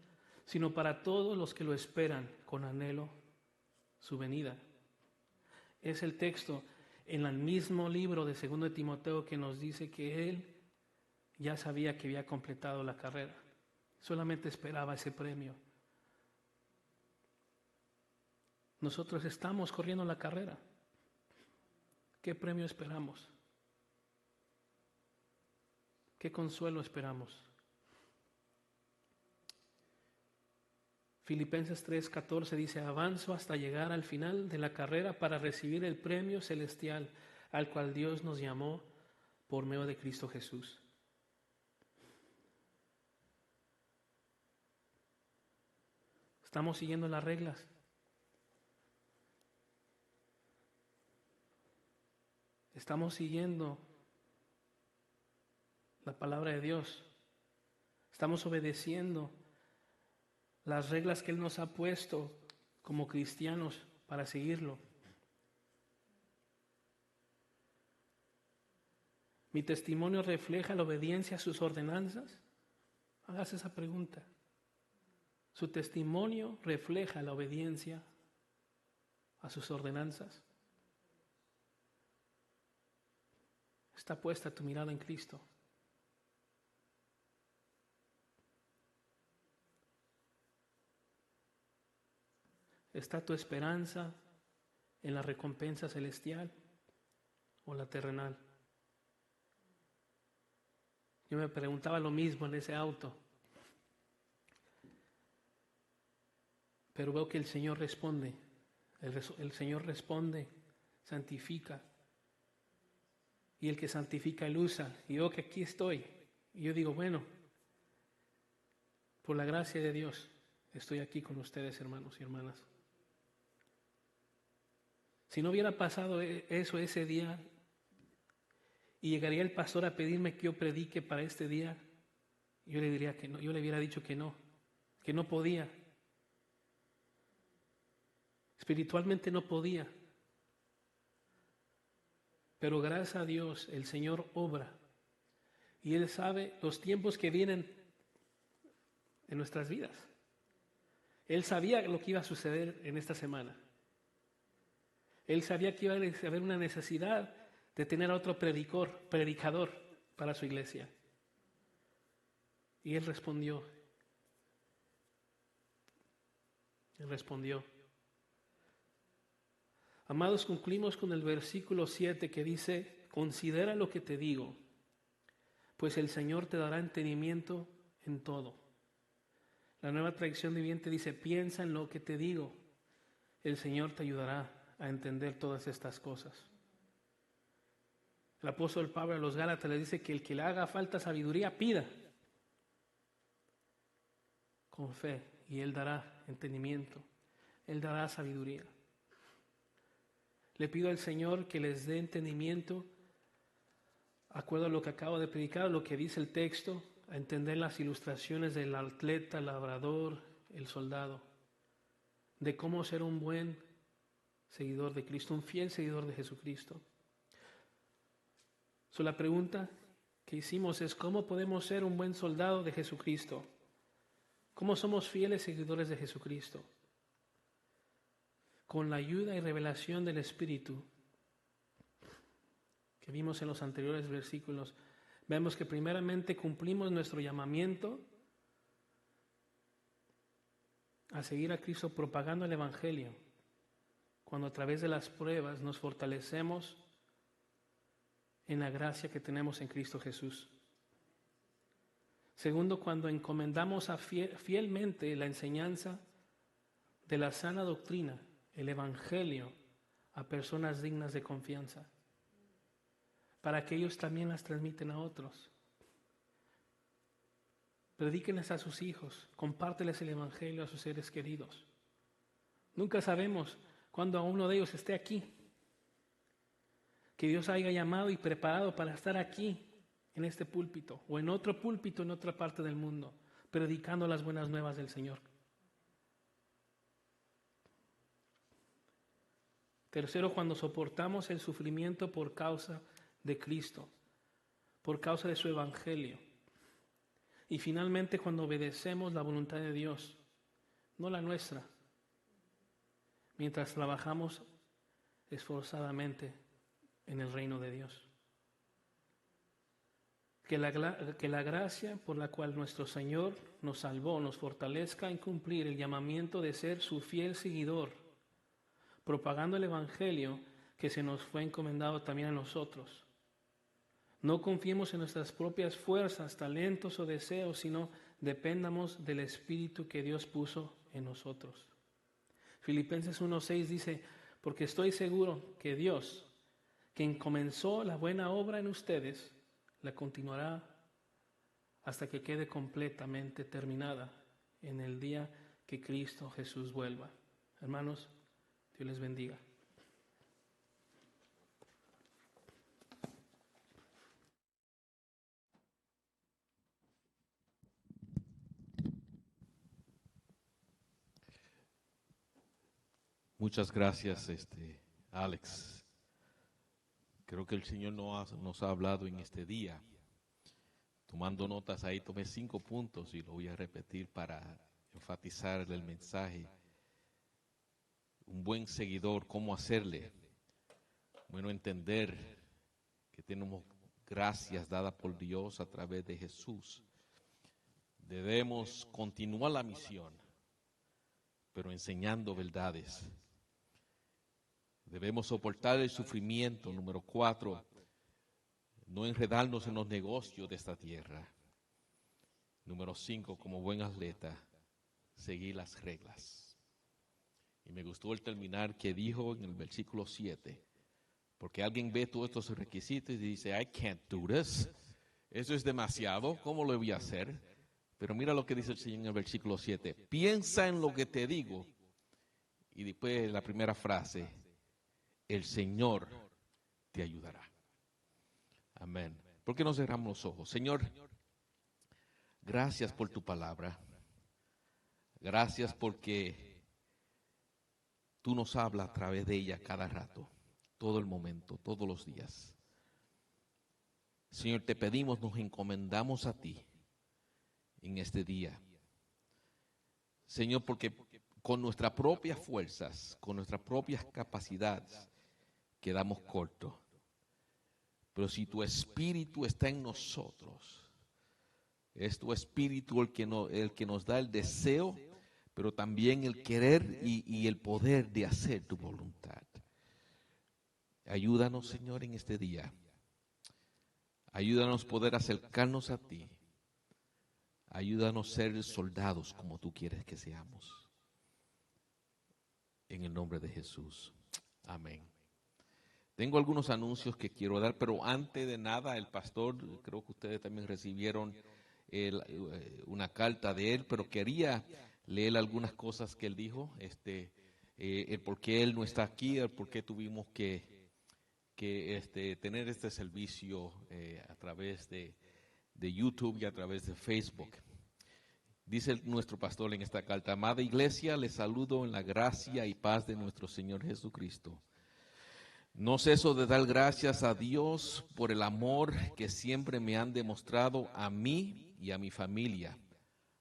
S2: sino para todos los que lo esperan con anhelo su venida. Es el texto en el mismo libro de 2 de Timoteo que nos dice que él ya sabía que había completado la carrera. Solamente esperaba ese premio. Nosotros estamos corriendo la carrera. ¿Qué premio esperamos? ¿Qué consuelo esperamos? Filipenses 3:14 dice: avanzo hasta llegar al final de la carrera para recibir el premio celestial al cual Dios nos llamó por medio de Cristo Jesús. ¿Estamos siguiendo las reglas? ¿Estamos siguiendo la palabra de Dios? ¿Estamos obedeciendo las reglas que Él nos ha puesto como cristianos para seguirlo? ¿Mi testimonio refleja la obediencia a sus ordenanzas? Hágase esa pregunta. ¿Su testimonio refleja la obediencia a sus ordenanzas? ¿Está puesta tu mirada en Cristo? ¿Está tu esperanza en la recompensa celestial o la terrenal? Yo me preguntaba lo mismo en ese auto. Pero veo que el Señor responde. El Señor responde, santifica. Y el que santifica, Él usa. Y veo que aquí estoy. Y yo digo, bueno, por la gracia de Dios, estoy aquí con ustedes, hermanos y hermanas. Si no hubiera pasado eso ese día y llegaría el pastor a pedirme que yo predique para este día, yo le diría que no, yo le hubiera dicho que no podía. Espiritualmente no podía. Pero gracias a Dios el Señor obra y Él sabe los tiempos que vienen en nuestras vidas. Él sabía lo que iba a suceder en esta semana. Él sabía que iba a haber una necesidad de tener a otro predicador para su iglesia. Y Él respondió. Él respondió. Amados, concluimos con el versículo 7 que dice: considera lo que te digo, pues el Señor te dará entendimiento en todo. La Nueva Traducción Viviente dice: piensa en lo que te digo, el Señor te ayudará a entender todas estas cosas. El apóstol Pablo a los Gálatas le dice que el que le haga falta sabiduría, pida con fe y Él dará entendimiento, Él dará sabiduría. Le pido al Señor que les dé entendimiento, acuerdo a lo que acabo de predicar, lo que dice el texto, a entender las ilustraciones del atleta, el labrador, el soldado, de cómo ser un buen seguidor de Cristo, un fiel seguidor de Jesucristo. La pregunta que hicimos es: ¿cómo podemos ser un buen soldado de Jesucristo? ¿Cómo somos fieles seguidores de Jesucristo? Con la ayuda y revelación del Espíritu que vimos en los anteriores versículos, vemos que primeramente cumplimos nuestro llamamiento a seguir a Cristo propagando el Evangelio, cuando a través de las pruebas nos fortalecemos en la gracia que tenemos en Cristo Jesús. Segundo, cuando encomendamos fielmente la enseñanza de la sana doctrina, el Evangelio, a personas dignas de confianza, para que ellos también las transmiten a otros. Predíquenles a sus hijos, compárteles el Evangelio a sus seres queridos. Nunca sabemos cuándo a uno de ellos esté aquí, que Dios haya llamado y preparado para estar aquí, en este púlpito, o en otro púlpito en otra parte del mundo, predicando las buenas nuevas del Señor. Tercero, cuando soportamos el sufrimiento por causa de Cristo, por causa de su evangelio. Y finalmente, cuando obedecemos la voluntad de Dios, no la nuestra, mientras trabajamos esforzadamente en el reino de Dios. Que la gracia por la cual nuestro Señor nos salvó nos fortalezca en cumplir el llamamiento de ser su fiel seguidor, propagando el evangelio que se nos fue encomendado también a nosotros. No confiemos en nuestras propias fuerzas, talentos o deseos, sino dependamos del Espíritu que Dios puso en nosotros. Filipenses 1:6 dice, porque estoy seguro que Dios, quien comenzó la buena obra en ustedes, la continuará hasta que quede completamente terminada en el día que Cristo Jesús vuelva. Hermanos, Dios les bendiga.
S1: Muchas gracias, Alex. Creo que el Señor nos ha hablado en este día. Tomando notas ahí, tomé 5 puntos y lo voy a repetir para enfatizar el mensaje. Un buen seguidor, ¿cómo hacerle? Bueno, entender que tenemos gracias dadas por Dios a través de Jesús. Debemos continuar la misión, pero enseñando verdades. Debemos soportar el sufrimiento. Número 4, no enredarnos en los negocios de esta tierra. Número 5, como buen atleta, seguir las reglas. Y me gustó el terminar que dijo en el versículo 7, porque alguien ve todos estos requisitos y dice, I can't do this. Eso es demasiado, ¿cómo lo voy a hacer? Pero mira lo que dice el Señor en el versículo 7, piensa en lo que te digo. Y después la primera frase, el Señor te ayudará. Amén. ¿Por qué no cerramos los ojos? Señor, gracias por tu palabra. Gracias porque tú nos hablas a través de ella cada rato, todo el momento, todos los días. Señor, te pedimos, nos encomendamos a ti en este día. Señor, porque con nuestras propias fuerzas, con nuestras propias capacidades, quedamos cortos. Pero si tu Espíritu está en nosotros, es tu Espíritu el que nos da el deseo, pero también el querer y el poder de hacer tu voluntad. Ayúdanos, Señor, en este día. Ayúdanos a poder acercarnos a ti. Ayúdanos a ser soldados como tú quieres que seamos. En el nombre de Jesús. Amén. Tengo algunos anuncios que quiero dar, pero antes de nada, el pastor, creo que ustedes también recibieron una carta de él, pero quería leer algunas cosas que él dijo, el por qué él no está aquí, el por qué tuvimos que tener este servicio a través de YouTube y a través de Facebook. Dice nuestro pastor en esta carta, amada iglesia, les saludo en la gracia y paz de nuestro Señor Jesucristo. No ceso de dar gracias a Dios por el amor que siempre me han demostrado a mí y a mi familia.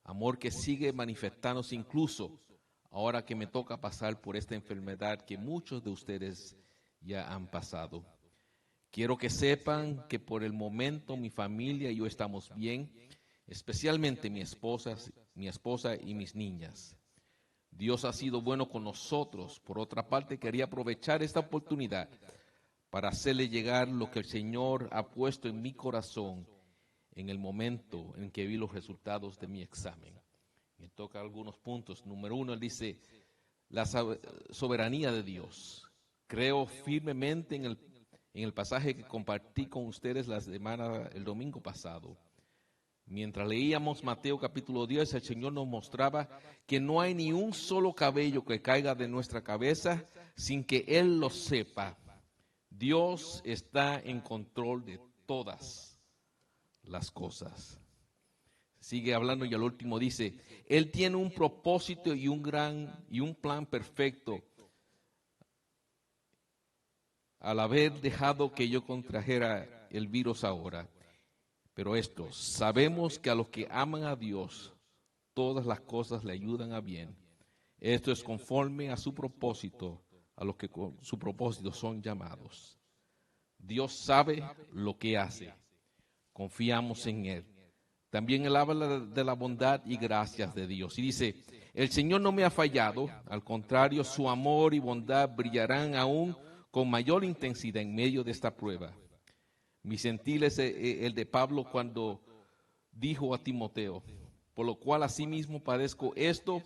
S1: Amor que sigue manifestándose incluso ahora que me toca pasar por esta enfermedad que muchos de ustedes ya han pasado. Quiero que sepan que por el momento mi familia y yo estamos bien, especialmente mi esposa y mis niñas. Dios ha sido bueno con nosotros. Por otra parte, quería aprovechar esta oportunidad para hacerle llegar lo que el Señor ha puesto en mi corazón en el momento en que vi los resultados de mi examen. Me toca algunos puntos. Número 1, él dice, la soberanía de Dios. Creo firmemente en el pasaje que compartí con ustedes el domingo pasado. Mientras leíamos Mateo capítulo 10, el Señor nos mostraba que no hay ni un solo cabello que caiga de nuestra cabeza sin que Él lo sepa. Dios está en control de todas las cosas. Sigue hablando y al último dice, Él tiene un propósito y un plan perfecto al haber dejado que yo contrajera el virus ahora. Pero esto, sabemos que a los que aman a Dios, todas las cosas le ayudan a bien. Esto es conforme a su propósito, a los que con su propósito son llamados. Dios sabe lo que hace. Confiamos en Él. También Él habla de la bondad y gracias de Dios. Y dice, el Señor no me ha fallado, al contrario, su amor y bondad brillarán aún con mayor intensidad en medio de esta prueba. Mi sentir es el de Pablo cuando dijo a Timoteo, por lo cual asimismo padezco esto,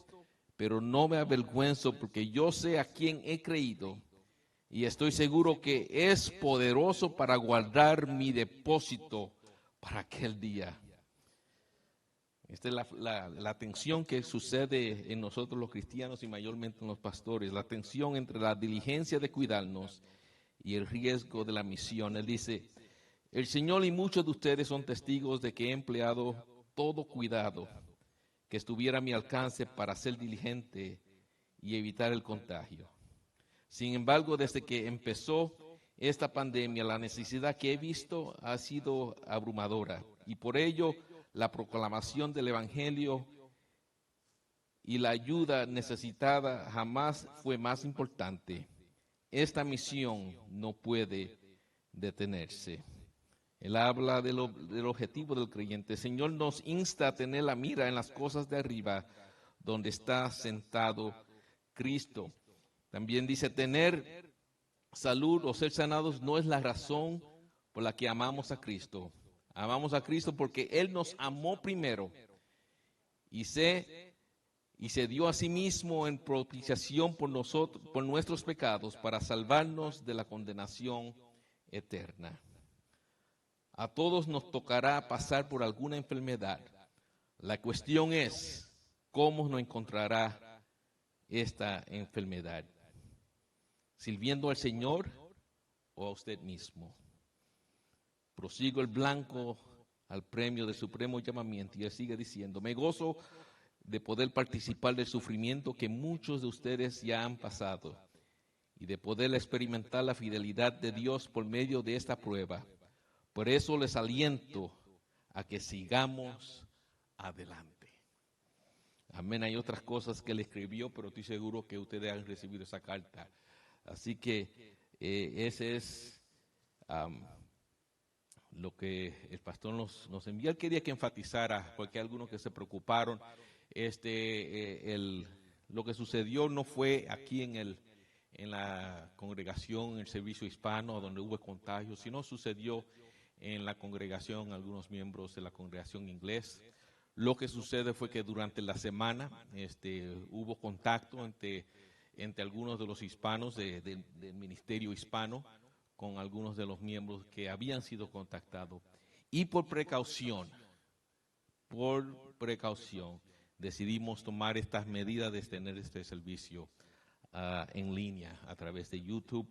S1: pero no me avergüenzo porque yo sé a quién he creído y estoy seguro que es poderoso para guardar mi depósito para aquel día. Esta es la tensión que sucede en nosotros los cristianos y mayormente en los pastores, la tensión entre la diligencia de cuidarnos y el riesgo de la misión. Él dice, el Señor y muchos de ustedes son testigos de que he empleado todo cuidado que estuviera a mi alcance para ser diligente y evitar el contagio. Sin embargo, desde que empezó esta pandemia, la necesidad que he visto ha sido abrumadora y por ello la proclamación del Evangelio y la ayuda necesitada jamás fue más importante. Esta misión no puede detenerse. Él habla del objetivo del creyente. El Señor nos insta a tener la mira en las cosas de arriba, donde está sentado Cristo. También dice, tener salud o ser sanados no es la razón por la que amamos a Cristo. Amamos a Cristo porque Él nos amó primero y se dio a sí mismo en propiciación por nosotros, por nuestros pecados, para salvarnos de la condenación eterna. A todos nos tocará pasar por alguna enfermedad. La cuestión es, ¿cómo nos encontrará esta enfermedad? ¿Sirviendo al Señor o a usted mismo? Prosigo el blanco al premio del supremo llamamiento y él sigue diciendo, me gozo de poder participar del sufrimiento que muchos de ustedes ya han pasado y de poder experimentar la fidelidad de Dios por medio de esta prueba. Por eso les aliento a que sigamos adelante. Amén. Hay otras cosas que él escribió, pero estoy seguro que ustedes han recibido esa carta. Así que ese es lo que el pastor nos envió. Él quería que enfatizara, porque hay algunos que se preocuparon. Lo que sucedió no fue aquí en la congregación, en el servicio hispano, donde hubo contagios, sino sucedió en la congregación, algunos miembros de la congregación inglés. Lo que sucede fue que durante la semana hubo contacto entre algunos de los hispanos del ministerio hispano con algunos de los miembros que habían sido contactados. Y por precaución, decidimos tomar estas medidas de tener este servicio en línea a través de YouTube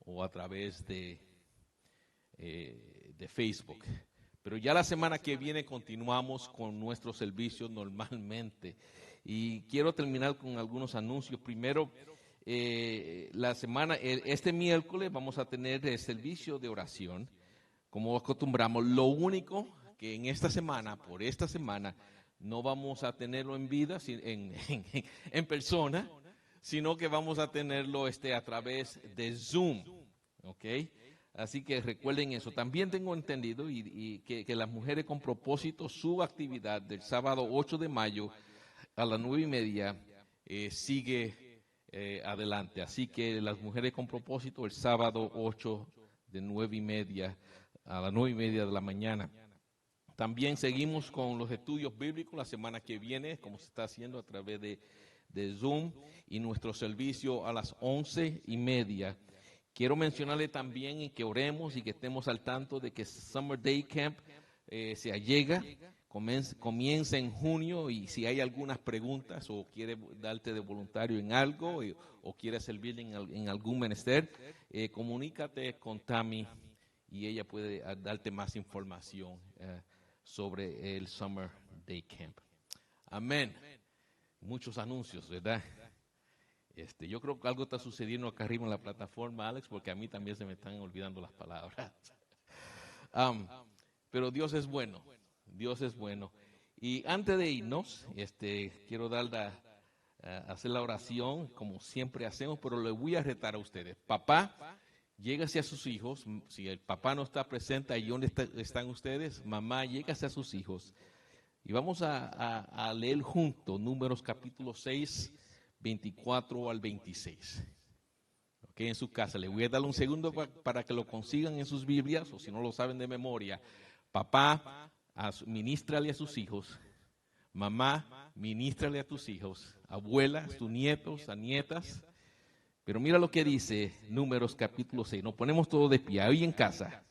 S1: o a través de Facebook. Pero ya la semana que viene continuamos con nuestros servicios normalmente. Y quiero terminar con algunos anuncios. Primero, este miércoles vamos a tener el servicio de oración, como acostumbramos. Lo único que por esta semana, no vamos a tenerlo en vida, en persona, sino que vamos a tenerlo a través de Zoom, ¿ok? Así que recuerden eso. También tengo entendido y que las mujeres con propósito, su actividad del sábado 8 de mayo a las 9:30 sigue adelante. Así que las mujeres con propósito el sábado 8 de 9:30 a las 9:30 de la mañana. También seguimos con los estudios bíblicos la semana que viene, como se está haciendo a través de Zoom, y nuestro servicio a las 11:30. Quiero mencionarle también que oremos y que estemos al tanto de que Summer Day Camp se allega, comienza en junio, y si hay algunas preguntas o quiere darte de voluntario en algo o quiere servir en algún menester, comunícate con Tammy y ella puede darte más información sobre el Summer Day Camp. Amén. Muchos anuncios, ¿verdad? Yo creo que algo está sucediendo acá arriba en la plataforma, Alex, porque a mí también se me están olvidando las palabras. Pero Dios es bueno, Dios es bueno. Y antes de irnos, quiero hacer la oración como siempre hacemos, pero le voy a retar a ustedes. Papá, llégase a sus hijos. Si el papá no está presente, ahí donde están ustedes, mamá, llégase a sus hijos. Y vamos a leer juntos Números capítulo 6, 24 al 26. Ok, en su casa. Le voy a dar un segundo para que lo consigan en sus Biblias, o si no lo saben de memoria. Papá, ministrale a sus hijos. Mamá, ministrale a tus hijos. Abuela, a tus nietos, a nietas. Pero mira lo que dice Números capítulo 6. Nos ponemos todos de pie, ahí en casa.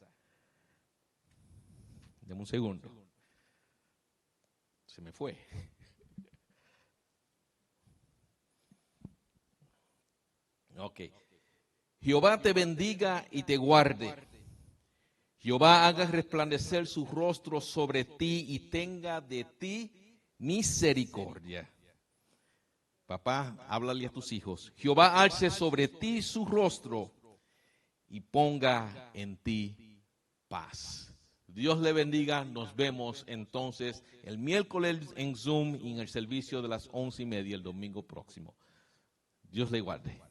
S1: Deme un segundo. Se me fue. Ok. Jehová te bendiga y te guarde. Jehová haga resplandecer su rostro sobre ti y tenga de ti misericordia. Papá, háblale a tus hijos. Jehová alce sobre ti su rostro y ponga en ti paz. Dios le bendiga. Nos vemos entonces el miércoles en Zoom y en el servicio de las 11:30 el domingo próximo. Dios le guarde.